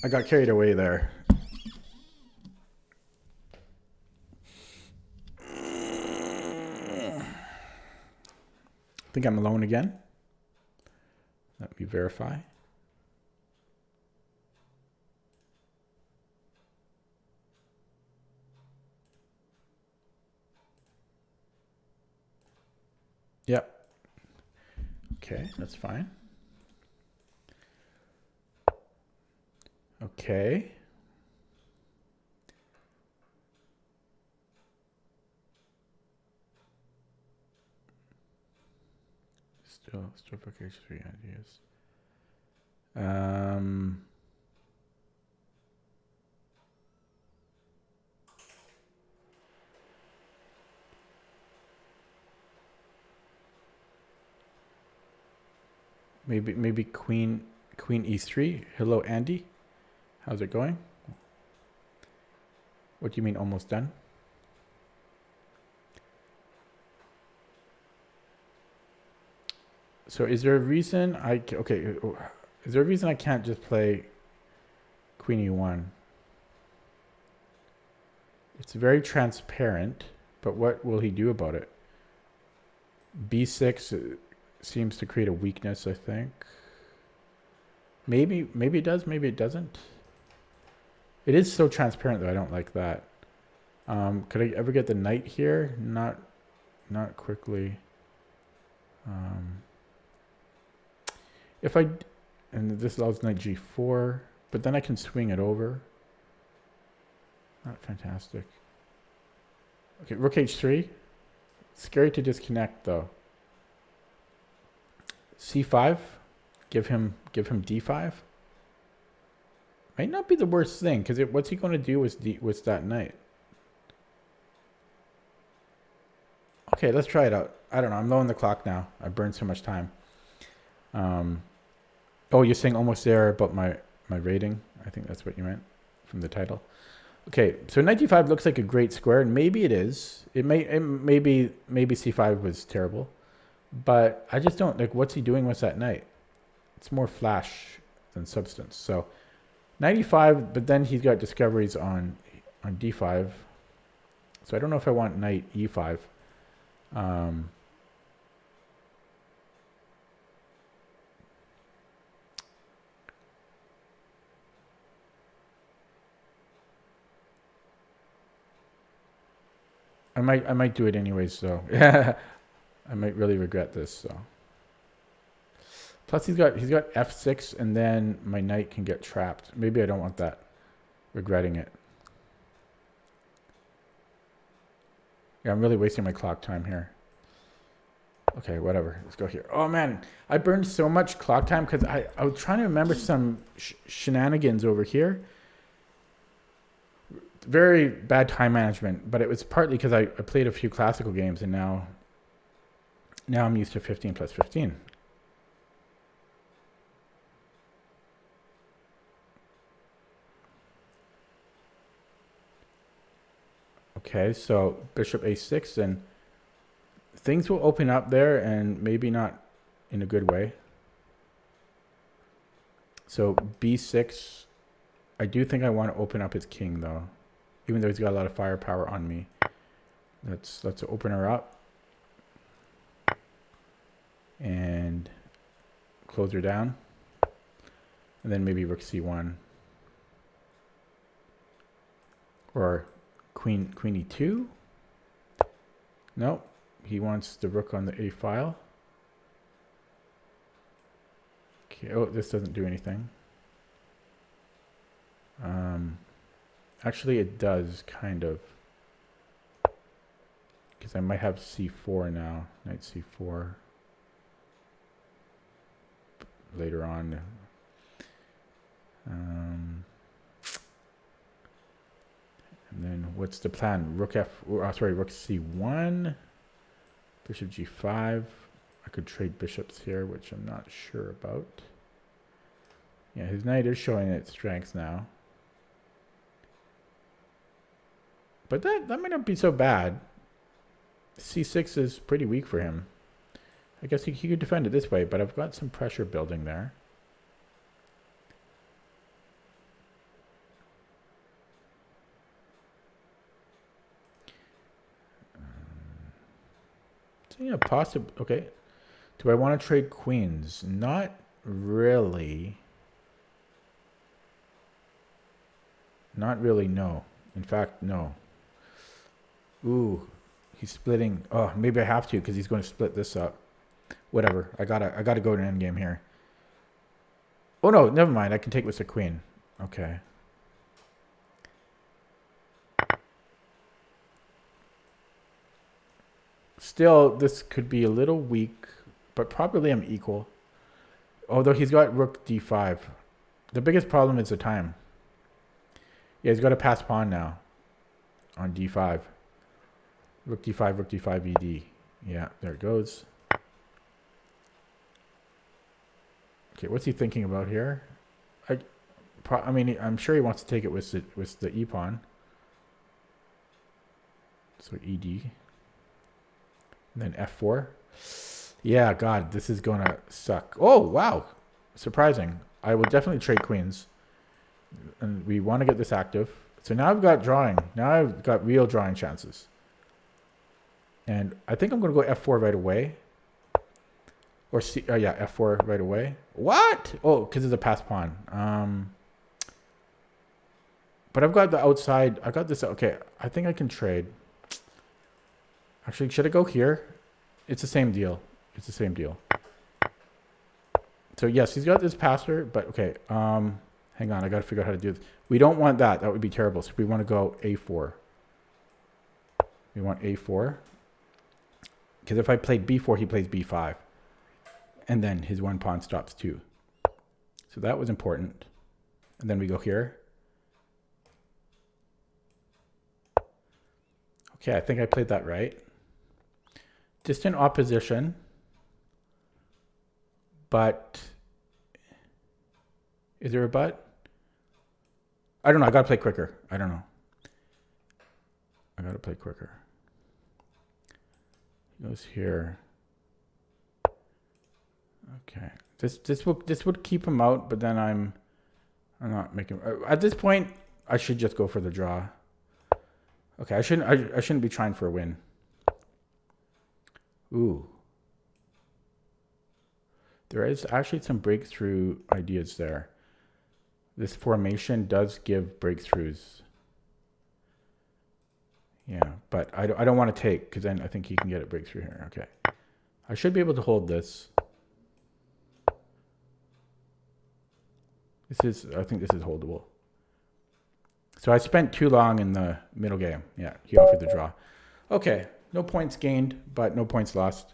I got carried away there. I think I'm alone again. Let me verify. Yep. Okay, that's fine. Okay. Still for case 3 ideas. Maybe queen e3. Hello, Andy. How's it going? What do you mean almost done? So is there a reason is there a reason I can't just play queen e1? It's very transparent, but what will he do about it? b6 seems to create a weakness, I think. Maybe it does, maybe it doesn't. It is so transparent though, I don't like that. Could I ever get the knight here? Not quickly. And this allows knight g4, but then I can swing it over. Not fantastic. Okay, rook h3. Scary to disconnect though. c5. Give him d5. Might not be the worst thing, because what's he going to do with that knight? Okay, let's try it out. I don't know. I'm low on the clock now. I burned so much time. Oh, you're saying almost there about my rating? I think that's what you meant from the title. Okay, so knight d5 looks like a great square, and maybe it is. Maybe c5 was terrible, but I just don't like what's he doing with that knight. It's more flash than substance. So knight e5, but then he's got discoveries on d5. So I don't know if I want knight e5. I might do it anyways, so I might really regret this. So plus he's got f6, and then my knight can get trapped. Maybe I don't want that. Regretting it. Yeah, I'm really wasting my clock time here. Okay, whatever. Let's go here. Oh man, I burned so much clock time because I was trying to remember some shenanigans over here. Very bad time management, but it was partly because I played a few classical games, and now I'm used to 15 plus 15. Okay, so bishop a6, and things will open up there, and maybe not in a good way. So b6, I do think I want to open up his king though, even though he's got a lot of firepower on me. Let's open her up and close her down, and then maybe rook c1 or queen e2. Nope, he wants the rook on the a file. Okay, oh, this doesn't do anything. Actually it does, kind of, because I might have c4 now, knight c4 later on. And then what's the plan? Rook rook c1, bishop g5. I could trade bishops here, which I'm not sure about. Yeah, his knight is showing its strength now. But that might not be so bad. C6 is pretty weak for him. I guess he could defend it this way, but I've got some pressure building there. So yeah, possible. Okay. Do I want to trade queens? Not really. Not really, no. In fact, no. Ooh, he's splitting. Oh, maybe I have to because he's going to split this up. Whatever. I gotta go to endgame here. Oh no, never mind. I can take with the queen. Okay. Still, this could be a little weak, but probably I'm equal. Although he's got rook d5. The biggest problem is the time. Yeah, he's got to pass pawn now on d5. Rook d5, ed. Yeah, there it goes. Okay, what's he thinking about here? I mean, I'm sure he wants to take it with the e pawn. So ed. And then f4. Yeah, God, this is going to suck. Oh, wow. Surprising. I will definitely trade queens. And we want to get this active. So now I've got drawing. Now I've got real drawing chances. And I think I'm going to go f4 right away. Or C, yeah, f4 right away. What? Oh, because it's a pass pawn. But I've got the outside. I got this. Okay, I think I can trade. Actually, should I go here? It's the same deal. It's the same deal. So yes, he's got this passer, but okay. Hang on, I got to figure out how to do this. We don't want that. That would be terrible. So we want to go a4. We want a4. Because if I played b4, he plays b5. And then his one pawn stops too. So that was important. And then we go here. Okay, I think I played that right. Distant opposition. But is there a but? I don't know. I got to play quicker. I don't know. I got to play quicker. He goes here. Okay. This would keep him out, but then I'm not making. At this point, I should just go for the draw. Okay, I shouldn't be trying for a win. Ooh. There is actually some breakthrough ideas there. This formation does give breakthroughs. Yeah, but I don't want to take, because then I think he can get a breakthrough here. Okay. I should be able to hold this. I think this is holdable. So I spent too long in the middle game. Yeah, he offered the draw. Okay, no points gained, but no points lost.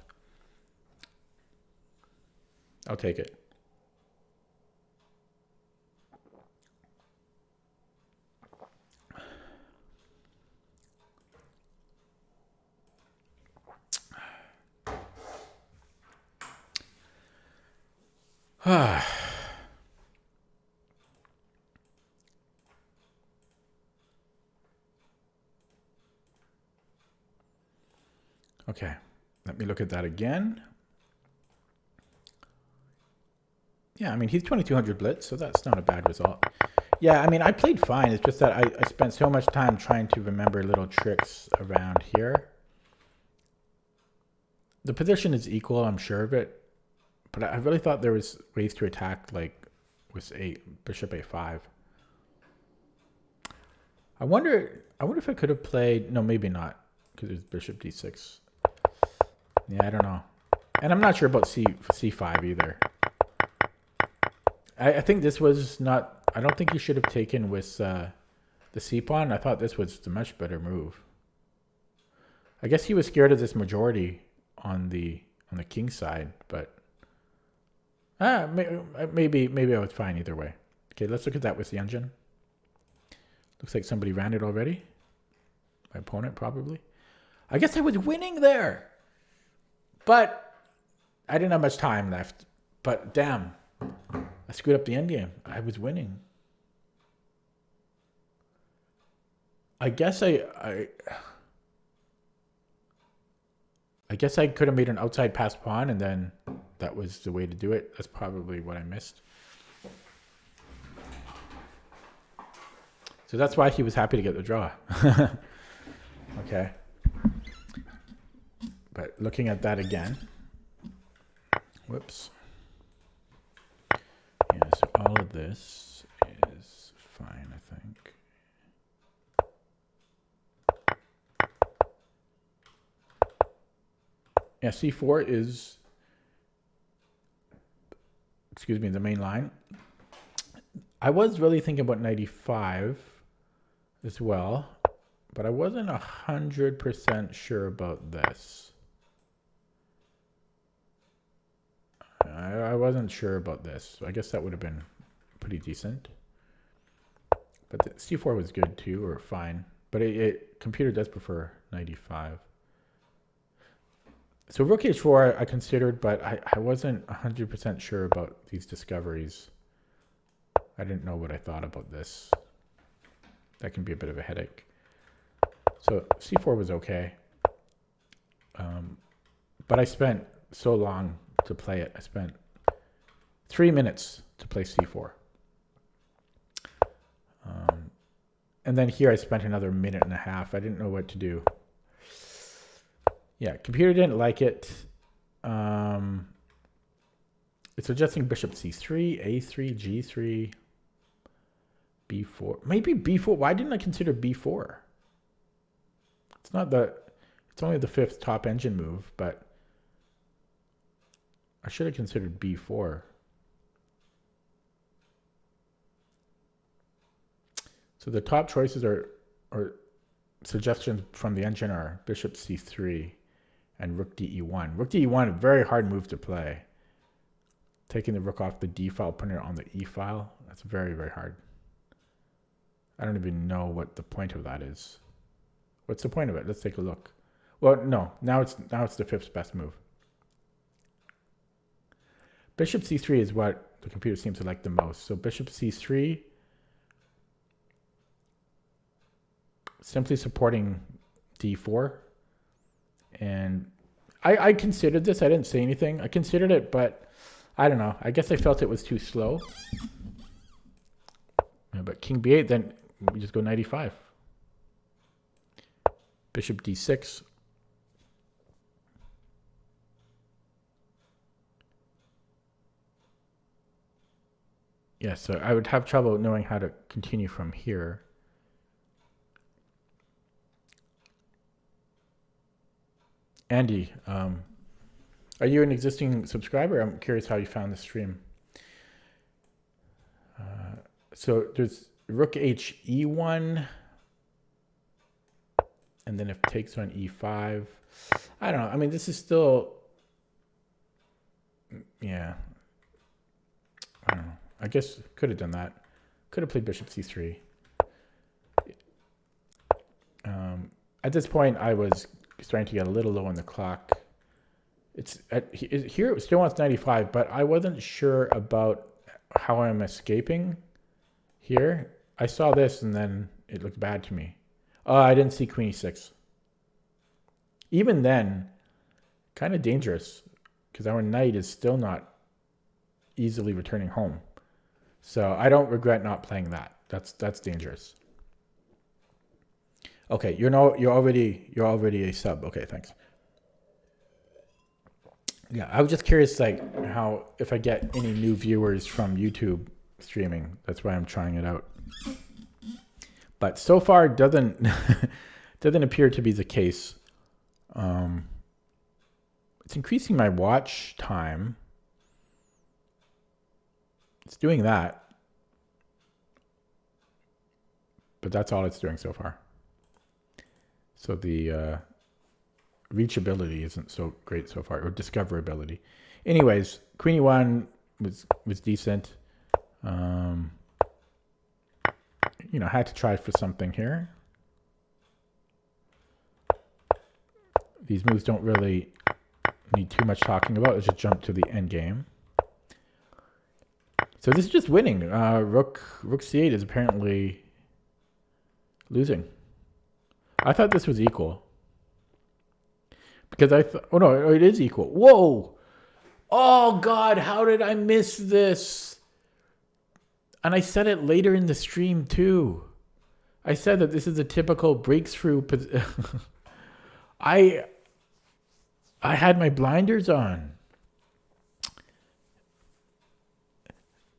I'll take it. Okay, let me look at that again. Yeah, I mean, he's 2200 blitz, so that's not a bad result. Yeah, I mean, I played fine. It's just that I spent so much time trying to remember little tricks around here. The position is equal, I'm sure of it. But I really thought there was ways to attack, like with bishop a5. I wonder if I could have played. No, maybe not, because there's bishop d6. Yeah, I don't know. And I'm not sure about c5 either. I think this was not. I don't think he should have taken with the c pawn. I thought this was the much better move. I guess he was scared of this majority on the king side, but maybe I was fine either way. Okay, let's look at that with the engine. Looks like somebody ran it already. My opponent probably. I guess I was winning there, but I didn't have much time left. But damn, I screwed up the endgame. I was winning. I guess I guess I could have made an outside pass pawn, and then that was the way to do it. That's probably what I missed. So that's why he was happy to get the draw. Okay. But looking at that again, whoops. Yeah, so all of this is fine, I think. Yeah, C4 is, excuse me, the main line. I was really thinking about 95 as well, but I wasn't 100% sure about this. I wasn't sure about this. I guess that would have been pretty decent. But the C4 was good too, or fine. But computer does prefer 95. So rook h4 I considered, but I wasn't 100% sure about these discoveries. I didn't know what I thought about this. That can be a bit of a headache. So c4 was okay. But I spent so long to play it. I spent 3 minutes to play c4. And then here I spent another minute and a half. I didn't know what to do. Yeah, computer didn't like it. It's suggesting bishop c3, a3, g3, b4. Maybe b4. Why didn't I consider b4? It's not the. It's only the 5th top engine move, but I should have considered b4. So the top choices are suggestions from the engine are bishop c3 and rook de1. Rook de1, a very hard move to play. Taking the rook off the d file, putting it on the e file. That's very, very hard. I don't even know what the point of that is. What's the point of it? Let's take a look. Well, no, now it's the 5th best move. Bishop c3 is what the computer seems to like the most. So bishop c3, simply supporting d4. And I considered this. I didn't say anything. I considered it, but I don't know. I guess I felt it was too slow. Yeah, but king b8, then we just go 95. Bishop d6. Yeah, so I would have trouble knowing how to continue from here. Andy, are you an existing subscriber? I'm curious how you found the stream. So there's rook h e1, and then if takes on e5. I don't know. I mean, this is still, yeah. I don't know. I guess could have done that. Could have played bishop c3. At this point, I was starting to get a little low on the clock. Here it still wants 95, but I wasn't sure about how I'm escaping here. I saw this and then it looked bad to me. I didn't see queen e6. Even then, kind of dangerous because our knight is still not easily returning home. So I don't regret not playing that. That's dangerous. Okay, you're already a sub. Okay, thanks. Yeah, I was just curious, like how if I get any new viewers from YouTube streaming. That's why I'm trying it out. But so far, it doesn't appear to be the case. It's increasing my watch time. It's doing that, but that's all it's doing so far. So the reachability isn't so great so far, or discoverability. Anyways, queen e1 was decent. You know, I had to try for something here. These moves don't really need too much talking about. Let's just jump to the end game. So this is just winning. Rook c8 is apparently losing. I thought this was equal. Because I thought, oh no, it is equal. Whoa! Oh God, how did I miss this? And I said it later in the stream too. I said that this is a typical breakthrough. I had my blinders on.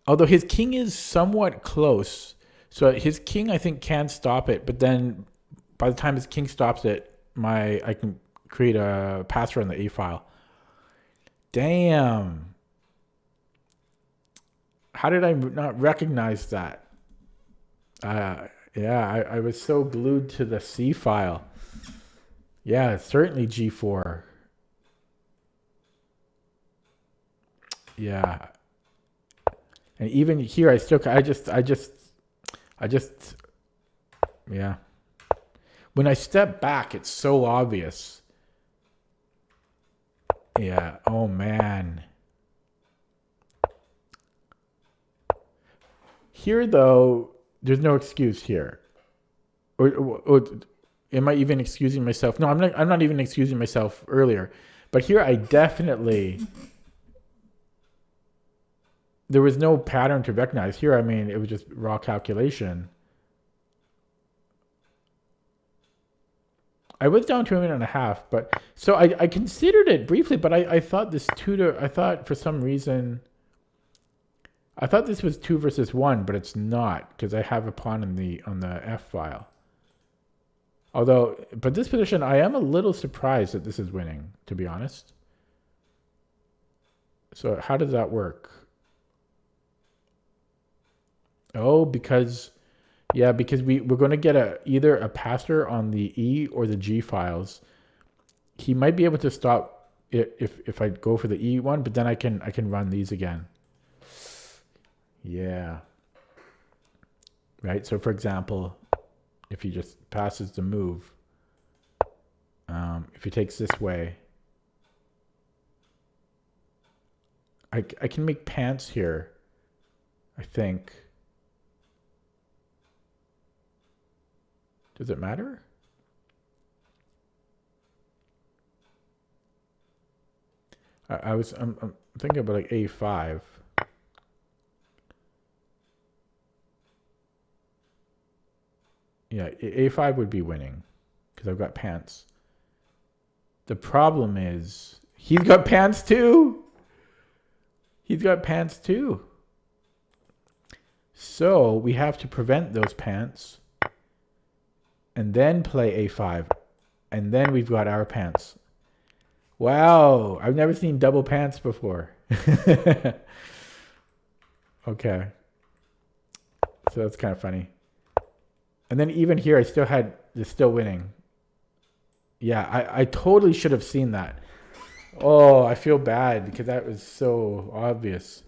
Although his king is somewhat close. So his king, I think, can stop it. But then by the time his king stops it, I can create a passer on the A file. Damn. How did I not recognize that? Yeah, I was so glued to the C file. Yeah, certainly G4. Yeah. And even here, I just, yeah. When I step back, it's so obvious. Yeah. Oh man. Here, though, there's no excuse here. Or am I even excusing myself? No, I'm not even excusing myself earlier. But here, I definitely. There was no pattern to recognize. Here, I mean, it was just raw calculation. I was down to a minute and a half, but so I considered it briefly, but I thought this I thought for some reason, I thought this was 2 versus 1, but it's not because I have a pawn on the F file. Although, but this position, I am a little surprised that this is winning, to be honest. So how does that work? Oh, because we're going to get either a passer on the E or the G files. He might be able to stop it if I go for the E one, but then I can run these again. Yeah. Right. So for example, if he just passes the move, if he takes this way, I can make pants here, I think. Does it matter? I'm thinking about like A5. Yeah, A5 would be winning because I've got pants. The problem is he's got pants too. He's got pants too. So we have to prevent those pants and then play A5. And then we've got our pants. Wow, I've never seen double pants before. Okay. So that's kind of funny. And then even here, they're still winning. Yeah, I totally should have seen that. Oh, I feel bad because that was so obvious.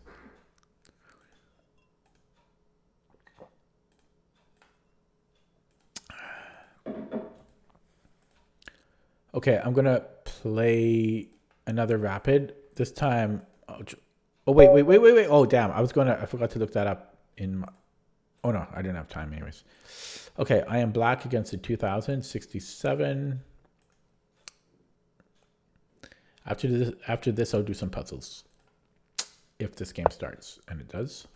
Okay, I'm gonna play another rapid. This time, oh wait. Oh damn, I forgot to look that up in my, oh no, I didn't have time anyways. Okay, I am black against the 2067. After this, I'll do some puzzles. If this game starts, and it does.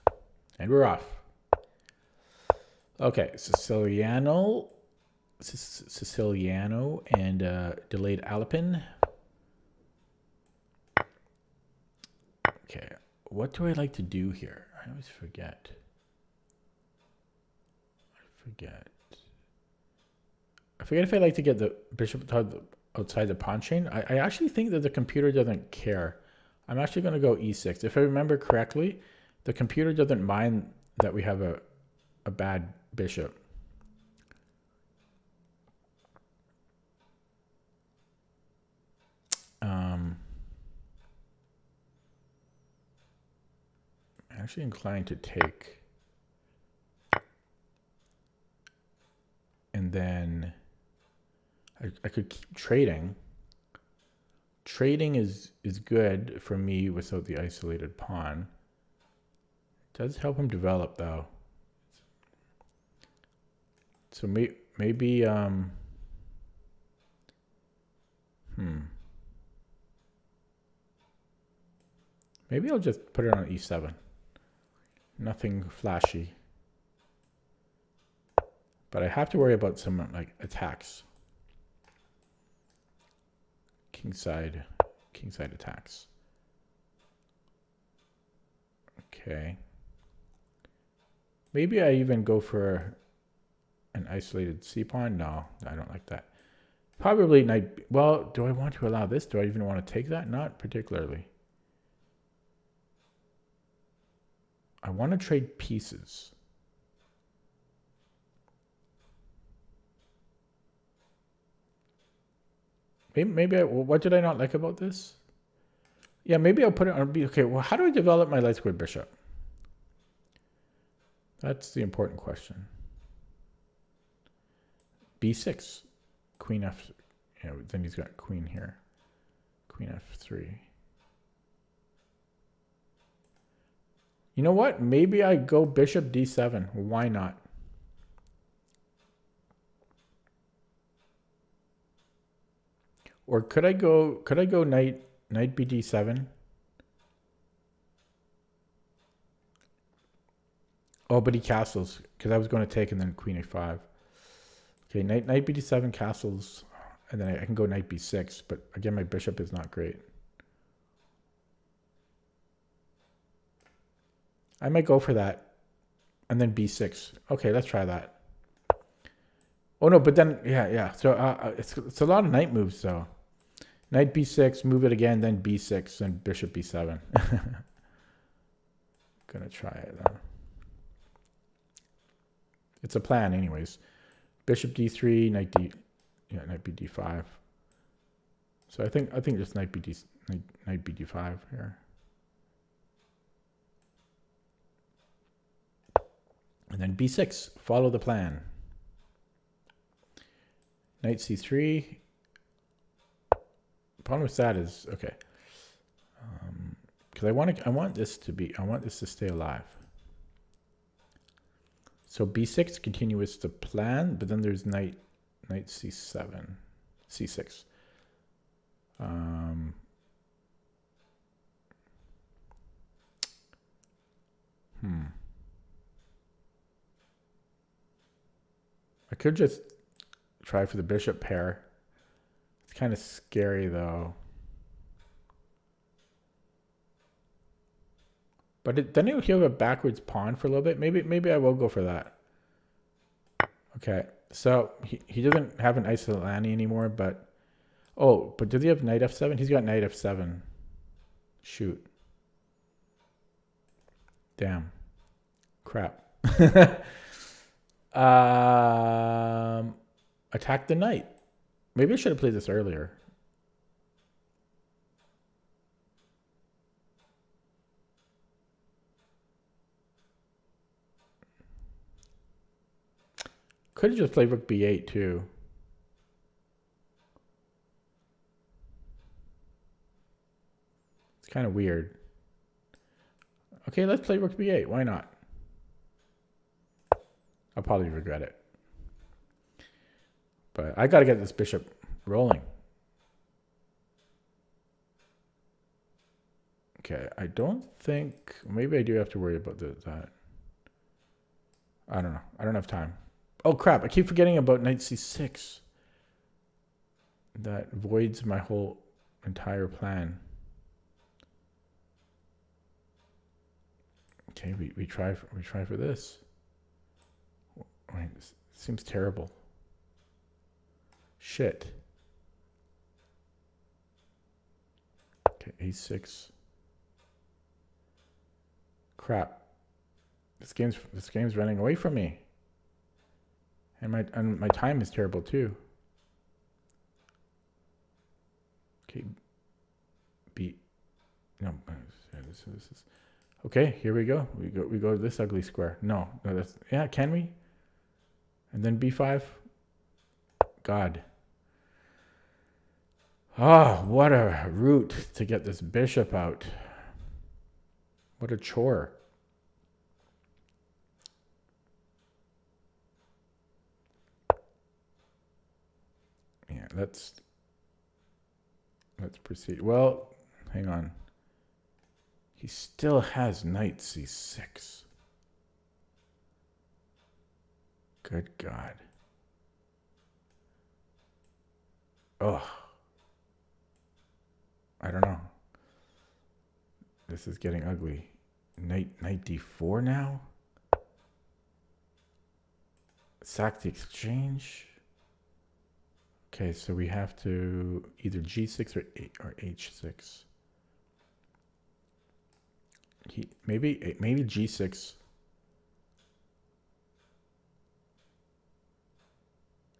And we're off. Okay, Siciliano and delayed Alpin. Okay, what do I like to do here? I always forget. I forget if I like to get the bishop outside the pawn chain. I actually think that the computer doesn't care. I'm actually going to go e6. If I remember correctly, the computer doesn't mind that we have a bad bishop. I'm actually inclined to take. And then I could keep trading. Trading is good for me without the isolated pawn. It does help him develop though. So maybe Maybe I'll just put it on e7. Nothing flashy. But I have to worry about some like attacks. Kingside attacks. Okay. Maybe I even go for an isolated c-pawn. No, I don't like that. Probably knight. Well, do I want to allow this? Do I even want to take that? Not particularly. I want to trade pieces. Maybe what did I not like about this? Yeah, maybe I'll put it on B. Okay, well, how do I develop my light squared bishop? That's the important question. B6, queen F. Yeah, then he's got queen here. Queen F3. You know what? Maybe I go bishop D7. Why not? Or could I go knight BD7? Oh, but he castles because I was going to take and then queen A5. Okay, knight BD7 castles, and then I can go knight B6. But again, my bishop is not great. I might go for that, and then B6. Okay, let's try that. Oh no, but then yeah. So it's a lot of knight moves though. Knight B6, move it again, then B6, and bishop B7. Gonna try it though. It's a plan, anyways. Bishop D3, knight BD5. So I think just knight BD5 here. And then B6, follow the plan. Knight C3. Problem with that is okay. Because I want this to stay alive. So B6 continues the plan, but then there's knight C7, C6. I could just try for the bishop pair. It's kind of scary though. But then he'll have a backwards pawn for a little bit. Maybe I will go for that. Okay, so he doesn't have an Isolani anymore, but but does he have knight F7? He's got knight F7. Shoot. Damn. Crap. Attack the knight. Maybe I should have played this earlier. Could have just played rook B8 too. It's kind of weird. Okay, let's play rook B8. Why not? I'll probably regret it. But I got to get this bishop rolling. Okay, I don't think... Maybe I do have to worry about that. I don't know. I don't have time. Oh, crap. I keep forgetting about knight C6. That voids my whole entire plan. Okay, we try for this. Wait, this seems terrible. Shit. Okay, A6. Crap. This game's running away from me. And my time is terrible too. Okay. No. This is. Okay, here we go. We go to this ugly square. No, that's can we? And then B5. God. What a route to get this bishop out. What a chore. Yeah, let's Let's proceed. Well, hang on. He still has knight c6. Good God. Oh. I don't know. This is getting ugly. Knight d4 now? Sack the exchange. Okay, so we have to either g6 or h6. Maybe g6.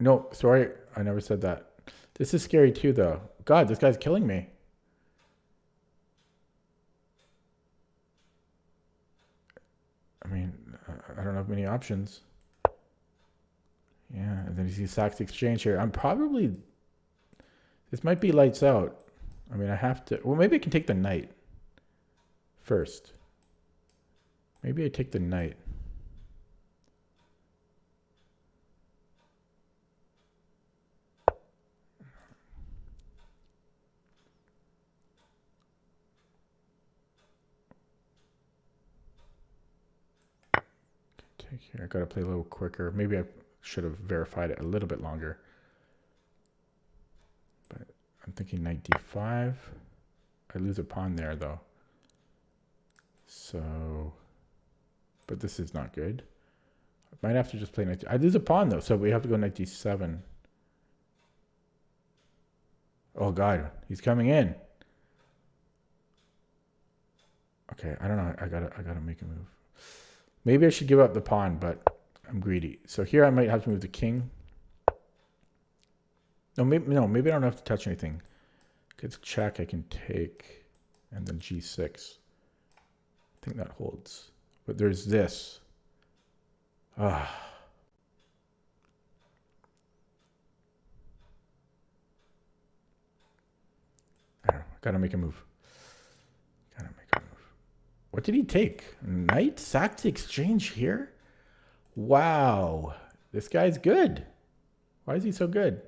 No, sorry, I never said that. This is scary too, though. God, this guy's killing me. I mean, I don't have many options. Yeah, and then you see Sacks Exchange here. I'm probably... This might be lights out. I mean, I have to... Well, maybe I can take the knight first. Maybe I take the knight. Take here. I gotta play a little quicker. Maybe I should have verified it a little bit longer. But I'm thinking knight d5. I lose a pawn there, though. So... But this is not good. I might have to just play knight... I lose a pawn, though, so we have to go knight d7. Oh, God. He's coming in. Okay, I don't know. I gotta make a move. Maybe I should give up the pawn, but I'm greedy. So here I might have to move the king. Maybe I don't have to touch anything. It's check, I can take, and then g6. I think that holds. But there's this. Ah. I don't know. Gotta make a move. What did he take? Knight? Sacked the exchange here? Wow. This guy's good. Why is he so good?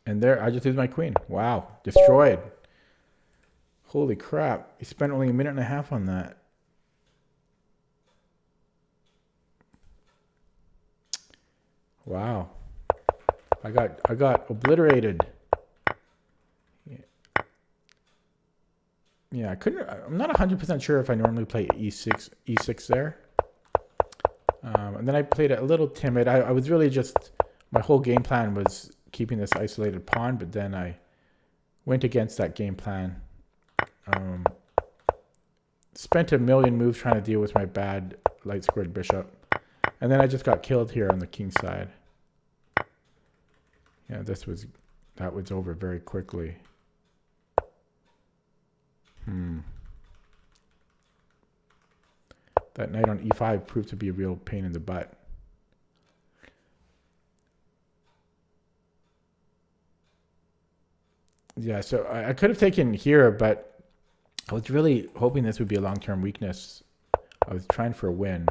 And there, I just lose my queen. Wow. Destroyed. Holy crap. He spent only a minute and a half on that. Wow. I got obliterated. Yeah, I'm not 100% sure if I normally play e6 there. And then I played it a little timid. I was really just, my whole game plan was keeping this isolated pawn, but then I went against that game plan. Spent a million moves trying to deal with my bad light squared bishop. And then I just got killed here on the king side. Yeah, that was over very quickly. That knight on e5 proved to be a real pain in the butt. Yeah, so I could have taken here, but I was really hoping this would be a long-term weakness. I was trying for a win.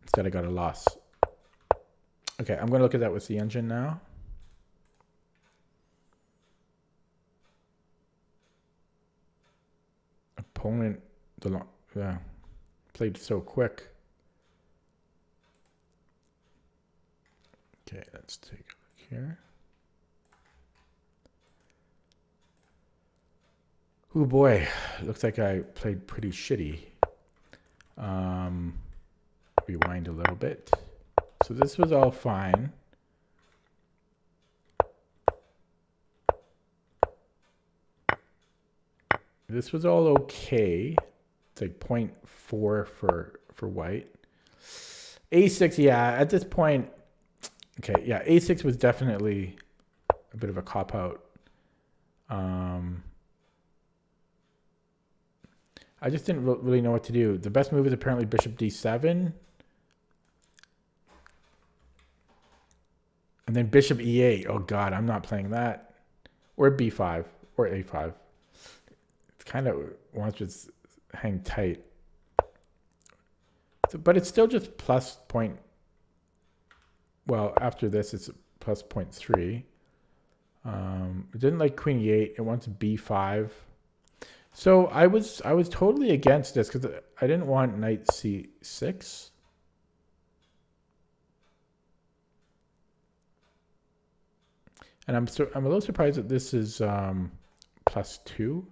Instead, I got a loss. Okay, I'm going to look at that with the engine now. Opponent, played so quick. Okay, let's take a look here. Oh boy, looks like I played pretty shitty. Rewind a little bit. So this was all fine. This was all okay. It's like 0.4 for white. A6, yeah, at this point, okay, yeah, A6 was definitely a bit of a cop-out. I just didn't really know what to do. The best move is apparently bishop d7. And then bishop e8. Oh, God, I'm not playing that. Or b5 or a5. It's kind of wants to just hang tight. So, but it's still just plus point. Well, after this, it's plus 0.3. It didn't like queen e8. It wants b5. So I was totally against this because I didn't want knight c6. And I'm a little surprised that this is plus 2.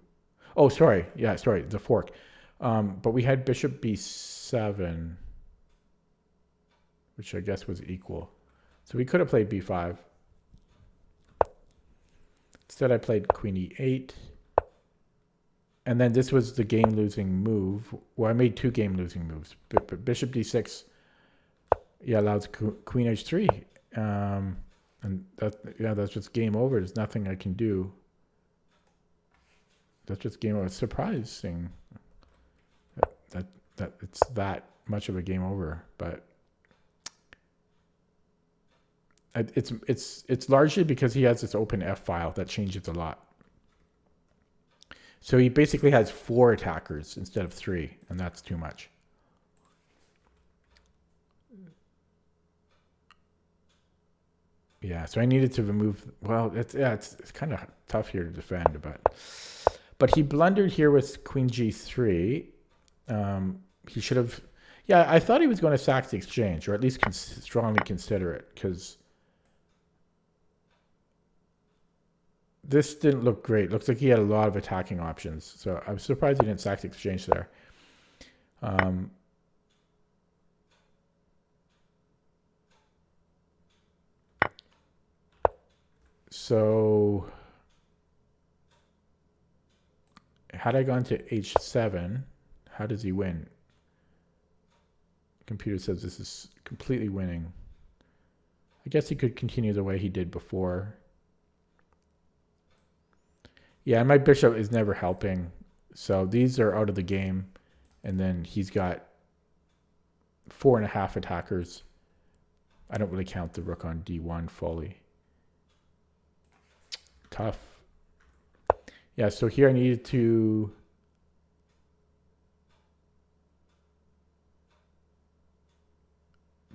Oh, sorry. Yeah, sorry. The fork. But we had bishop b7, which I guess was equal. So we could have played b5. Instead, I played queen e8. And then this was the game-losing move. Well, I made 2 game-losing moves. But bishop d6, yeah, allows queen h3. And that's just game over. There's nothing I can do. That's just game over. It's surprising that it's that much of a game over, but it's largely because he has this open F file that changes a lot. So he basically has 4 attackers instead of 3, and that's too much. Yeah, so I needed to remove. Well, it's kind of tough here to defend, but he blundered here with queen g3. He should have. Yeah, I thought he was going to sack the exchange, or at least strongly consider it, because this didn't look great. Looks like he had a lot of attacking options. So I'm surprised he didn't sack the exchange there. So had I gone to h7, how does he win? Computer says this is completely winning. I guess he could continue the way he did before. Yeah, my bishop is never helping. So these are out of the game. And then he's got 4.5 attackers. I don't really count the rook on d1 fully. Tough. Yeah, so here I needed to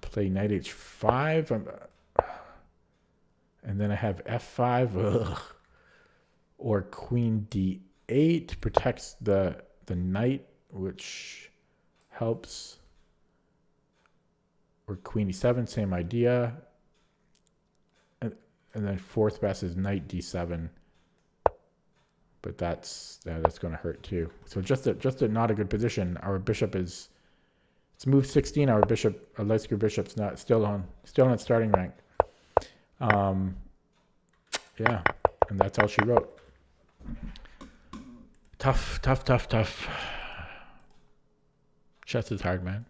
play knight h5. And then I have f5. Ugh. Or queen d8 protects the knight, which helps. Or queen e7, same idea. And then fourth best is knight d7. But that's going to hurt too. So just a not a good position. Our bishop is, it's move 16. Our bishop, our light square bishop's still on its starting rank. Yeah, and that's all she wrote. Tough. Chess is hard, man.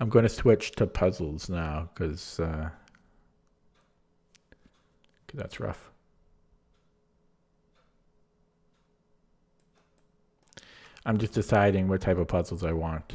I'm going to switch to puzzles now because that's rough. I'm just deciding what type of puzzles I want.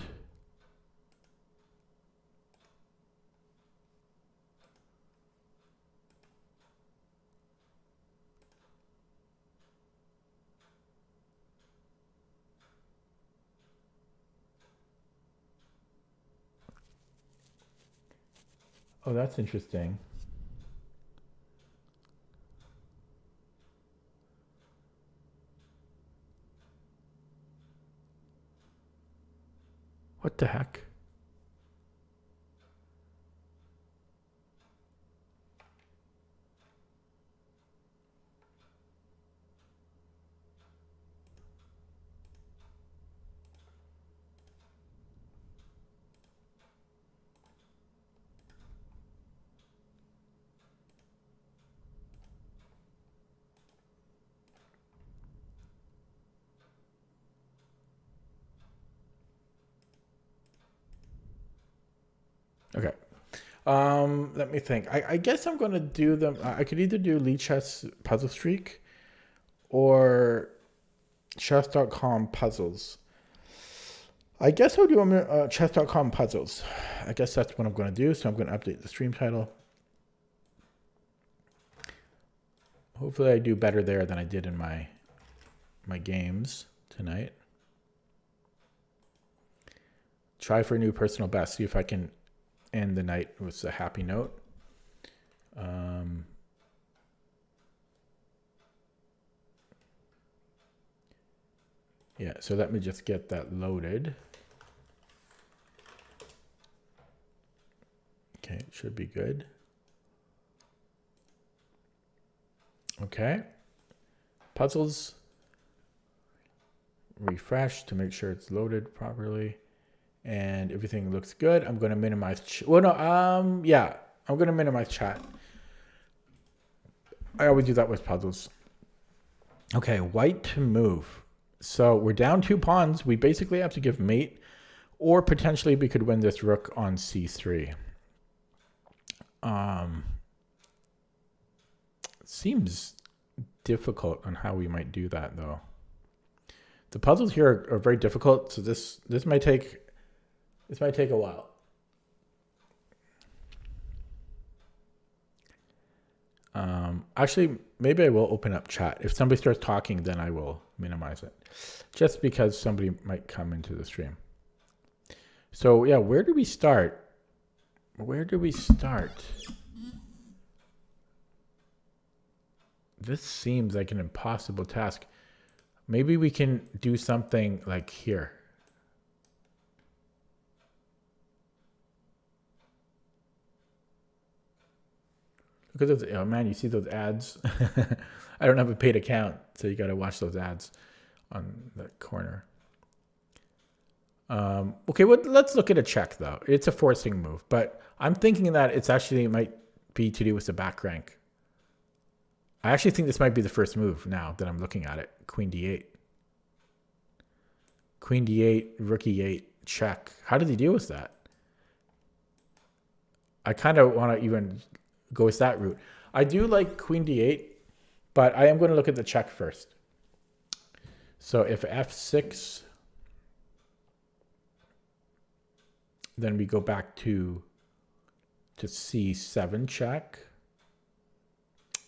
Oh, that's interesting. What the heck? Okay. Let me think. I guess I'm going to do them. I could either do Lichess Puzzle Streak or chess.com puzzles. I guess I'll do chess.com puzzles. I guess that's what I'm going to do. So I'm going to update the stream title. Hopefully I do better there than I did in my games tonight. try for a new personal best. See if I can end the night with a happy note. Yeah, so let me just get that loaded. Okay, it should be good. Okay. Puzzles. Refresh to make sure it's loaded properly. And everything looks good. I'm going to minimize. Yeah, I'm going to minimize chat. I always do that with puzzles. Okay, white to move. So we're down 2 pawns. We basically have to give mate, or potentially we could win this rook on c3. Seems difficult on how we might do that, though. The puzzles here are very difficult, so this might take a while. Actually, maybe I will open up chat. If somebody starts talking, then I will minimize it, just because somebody might come into the stream. So yeah, where do we start? Where do we start? This seems like an impossible task. Maybe we can do something like here. Look at those, oh man, you see those ads? I don't have a paid account, so you got to watch those ads on the corner. Okay, well, let's look at a check, though. It's a forcing move, but I'm thinking that it's actually might be to do with the back rank. I actually think this might be the first move now that I'm looking at it. Queen d8. Queen d8, rook e8, check. How did he deal with that? I kind of want to even go with that route. I do like queen d8, but I am going to look at the check first. So if f6, then we go back to c7 check.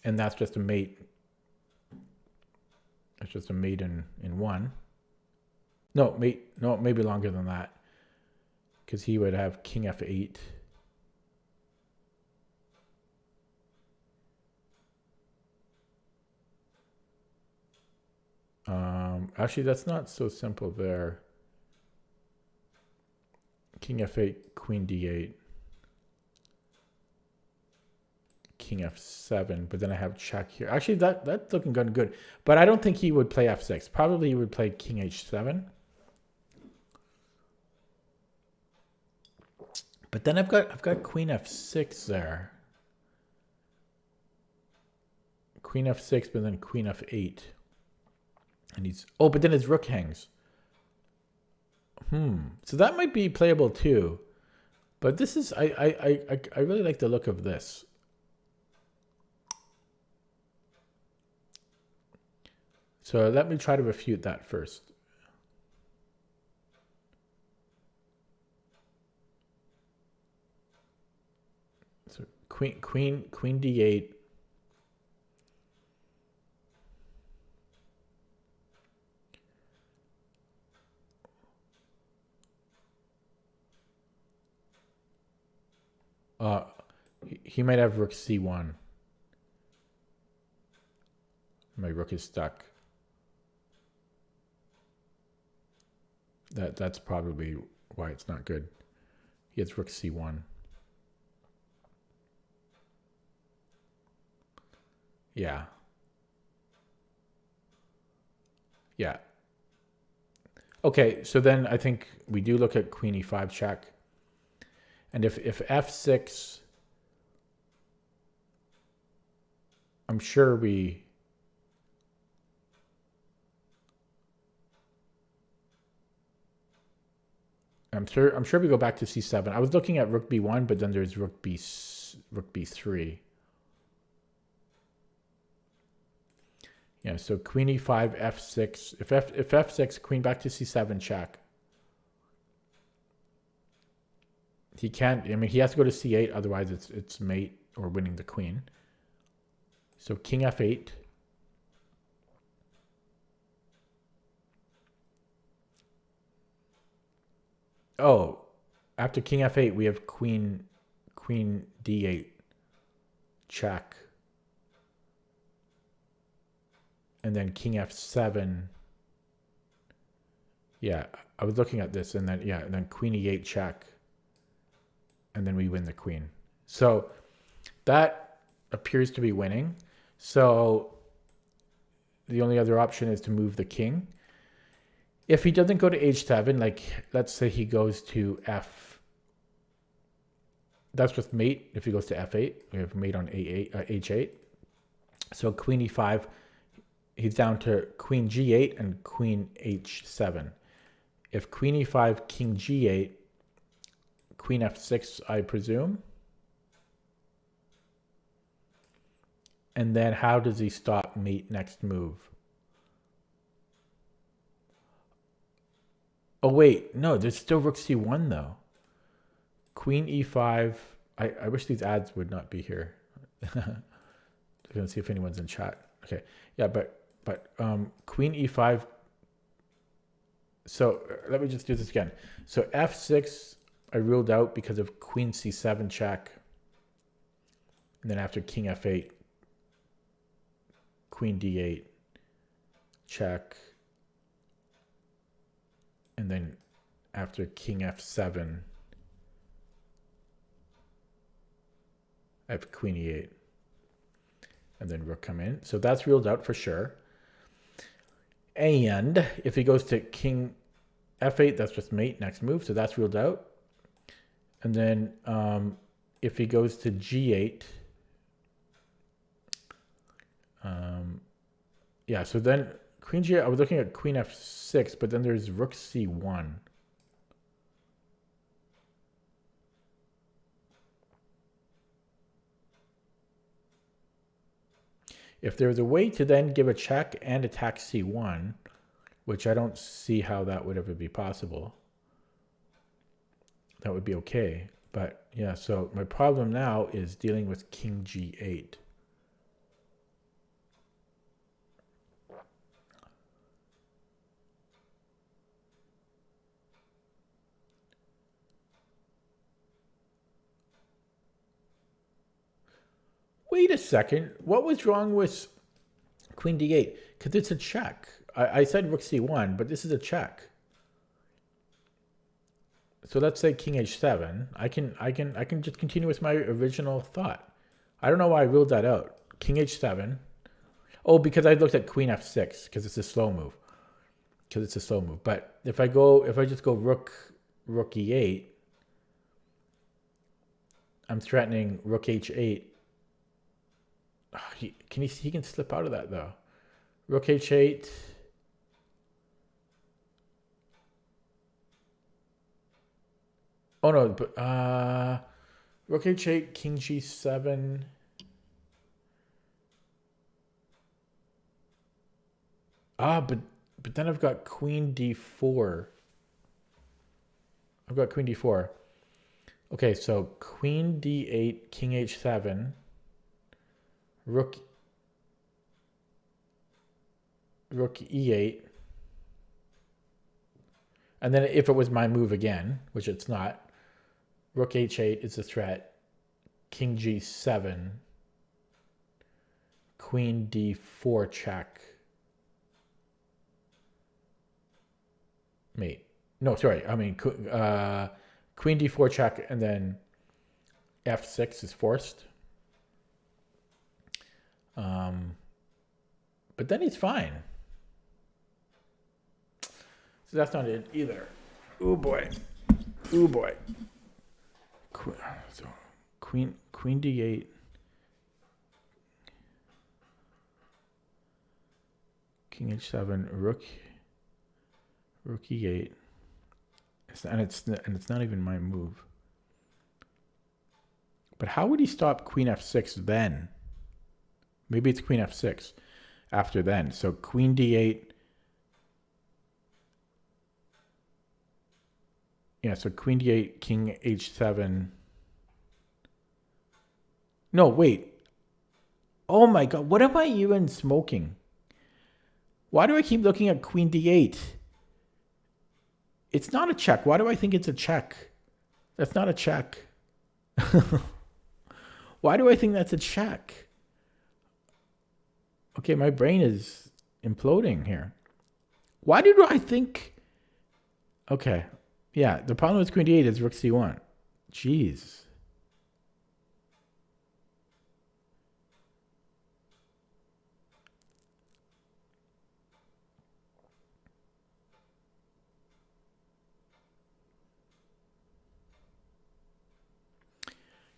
And that's just a mate. It's just a mate in 1. No, mate, no, maybe longer than that. Because he would have king f8. Actually, that's not so simple there. King f8, queen d8. King f7, but then I have check here. Actually, that's looking good. But I don't think he would play f6. Probably he would play king h7. But then I've got queen f6 there. Queen f6, but then queen f8. And but then his rook hangs. So that might be playable too. But this is I really like the look of this. So let me try to refute that first. So queen d8. He might have rook c1. My rook is stuck. That's probably why it's not good. He has rook c1. Yeah. Yeah. Okay, so then I think we do look at queen e5 check. And if f6, I'm sure we go back to c7. I was looking at rook b1, but then there's rook b3. Yeah, so queen e5, f6. If f6, queen back to c7 check. He can't. I mean, he has to go to c8. Otherwise, it's mate or winning the queen. So king f8. Oh, after king f8, we have queen d8 check. And then king f7. Yeah, I was looking at this, and then and then queen e8 check. And then we win the queen. So that appears to be winning. So the only other option is to move the king. If he doesn't go to h7, like let's say he goes to f, that's with mate. If he goes to f8, we have mate on h8. So queen e5, he's down to queen g8 and queen h7. If queen e5, king g8, queen f6, I presume. And then how does he stop mate next move? Oh, wait. No, there's still rook c1, though. Queen e5. I wish these ads would not be here. I'm going to see if anyone's in chat. Okay. Yeah, but queen e5. So let me just do this again. So f6, I ruled out because of queen c7 check. And then after king f8, queen d8 check. And then after king f7, I have queen e8. And then rook come in. So that's ruled out for sure. And if he goes to king f8, that's just mate, next move. So that's ruled out. And then if he goes to g8, yeah, so then queen g8, I was looking at queen f6, but then there's rook c1. If there's a way to then give a check and attack c1, which I don't see how that would ever be possible, that would be okay. But yeah, so my problem now is dealing with king g8. Wait a second. What was wrong with queen d8? Because it's a check. I said rook c1, but this is a check. So let's say king h7. I can just continue with my original thought. I don't know why I ruled that out. King h7. Oh, because I looked at queen f6 because it's a slow move. But if I just go rook e8, I'm threatening rook h8. He can slip out of that though. Rook h8. Oh no, but rook h8, king g7. But then I've got queen d4. Okay, so queen d8, king h7. Rook e8. And then if it was my move again, which it's not, rook h8 is a threat. King g7. Queen d4 check. Mate. No, sorry. I mean, queen d4 check, and then f6 is forced. But then he's fine. So that's not it either. Ooh boy. So queen d8. King h7, rook e8. And it's not even my move. But how would he stop queen f6 then? Maybe it's queen f6 after then. So queen d8. Yeah, so queen d8, king h7. No, wait. Oh my god, what am I even smoking? Why do I keep looking at queen d8? It's not a check. Why do I think it's a check? That's not a check. Why do I think that's a check? Okay, my brain is imploding here. Why did I think... Okay. Yeah, the problem with queen d8 is rook c1. Jeez.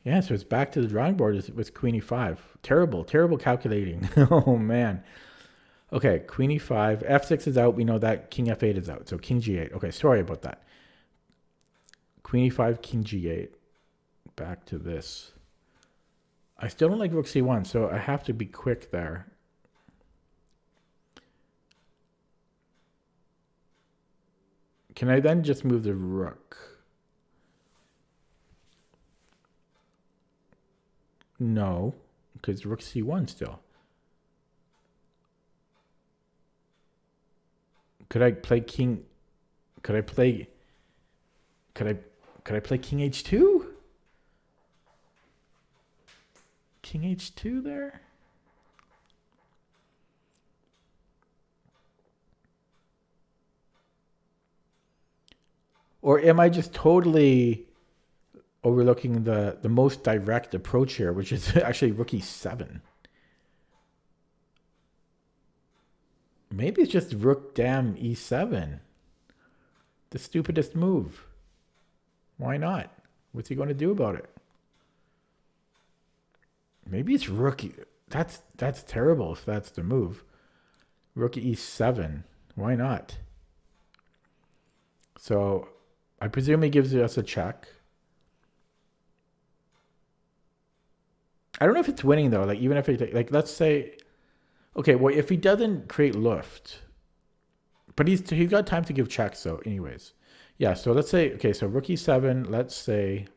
Yeah, so it's back to the drawing board with queen e5. Terrible, terrible calculating. Oh, man. Okay, queen e5. f6 is out. We know that king f8 is out. So king g8. Okay, sorry about that. Queen e5, king g8. Back to this. I still don't like rook c1, so I have to be quick there. Can I then just move the rook? No, because rook c1 still. Could I play king? Could I play king h2? King h2 there? Or am I just totally overlooking the most direct approach here, which is actually rook e7? Maybe it's just rook damn e7. The stupidest move. Why not? What's he going to do about it? Maybe it's rook. That's terrible if that's the move. Rook e7. Why not? So I presume he gives us a check. I don't know if it's winning though. Like even if it, like let's say, okay, well if he doesn't create Luft, but he's got time to give checks. So anyways, yeah. So let's say okay. So rook e7. Let's say.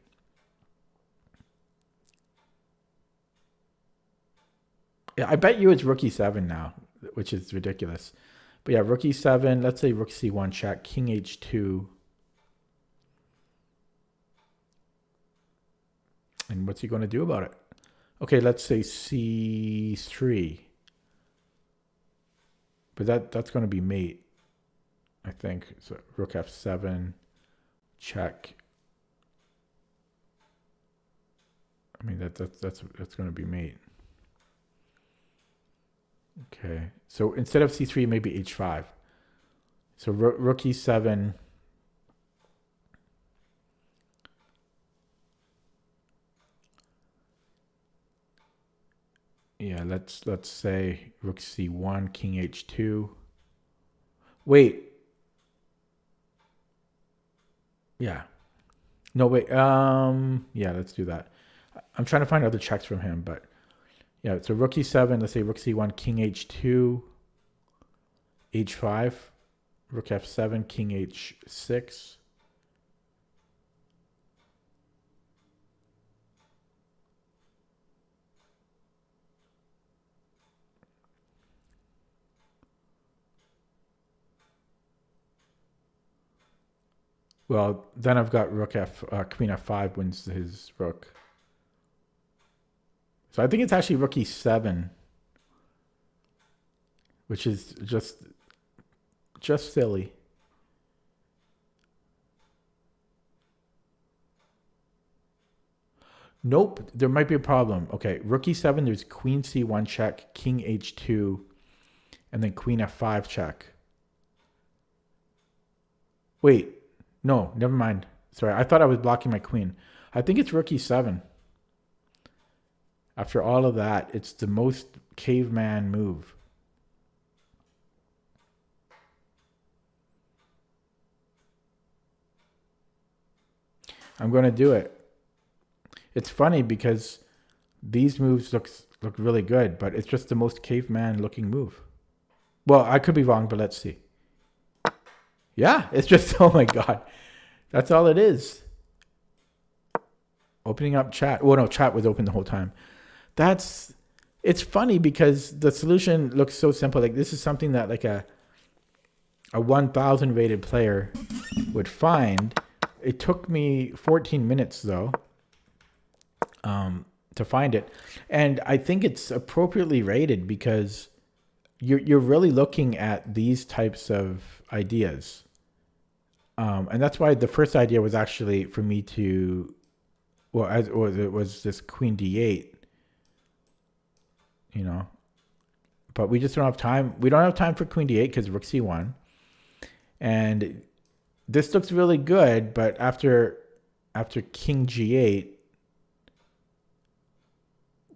Yeah, I bet you it's rook e7 now, which is ridiculous. But yeah, rook e7. Let's say rook c1 check. King h2. And what's he going to do about it? Okay, let's say c3. But that's going to be mate, I think. So rook f7, check. I mean that's going to be mate. Okay, so instead of c3, maybe h5. So rook e7. Yeah, let's say rook c1, king h2. Wait. Yeah. No, wait. Yeah, let's do that. I'm trying to find other checks from him, but yeah, so rook e7, let's say rook c1, king h2, h5, rook f7, king h6. Well, then I've got rook queen f5 wins his rook. So I think it's actually rook e7, which is just silly. Nope, there might be a problem. Okay, rook e7, there's queen c1 check, king h2, and then queen f5 check. Wait. No, never mind. Sorry, I thought I was blocking my queen. I think it's rook e7. After all of that, it's the most caveman move. I'm going to do it. It's funny because these moves look really good, but it's just the most caveman looking move. Well, I could be wrong, but let's see. Yeah, it's just, oh my God. That's all it is. Opening up chat. Well, no, chat was open the whole time. It's funny because the solution looks so simple. Like this is something that like a 1000 rated player would find. It took me 14 minutes though to find it, and I think it's appropriately rated because you're really looking at these types of ideas, and that's why the first idea was actually for me to, well, as it was this Queen D8, you know, but we just don't have time. We don't have time for Queen D8 because Rook C1, and this looks really good, but after King G8,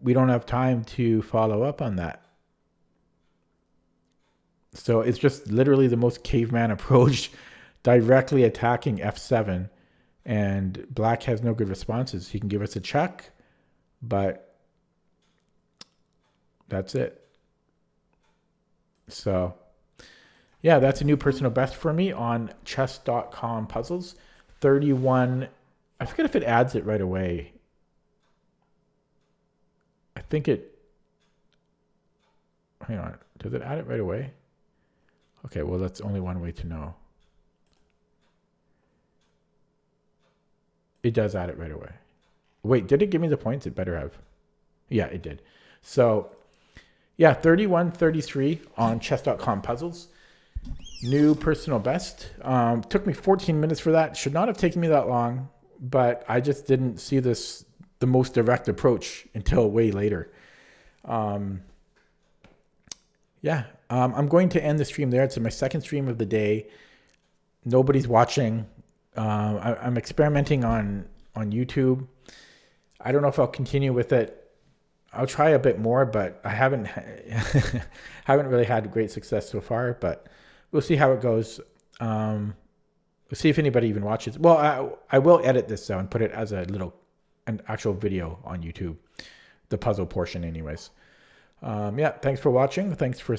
we don't have time to follow up on that. So it's just literally the most caveman approach, directly attacking F7, and black has no good responses. He can give us a check, but that's it. So yeah, that's a new personal best for me on chess.com puzzles. 31, I forget if it adds it right away. I think it, hang on, does it add it right away? Okay, well, that's only one way to know. It does add it right away. Wait, did it give me the points? It better have. Yeah, it did. So yeah, 31-33 on chess.com puzzles. New personal best. Took me 14 minutes for that. Should not have taken me that long, but I just didn't see this, the most direct approach, until way later. Yeah, I'm going to end the stream there. It's my second stream of the day. Nobody's watching. I'm experimenting on YouTube. I don't know if I'll continue with it. I'll try a bit more, but I haven't really had great success so far. But we'll see how it goes. We'll see if anybody even watches. Well, I will edit this though and put it as an actual video on YouTube, the puzzle portion, anyways. Yeah, thanks for watching. Thanks for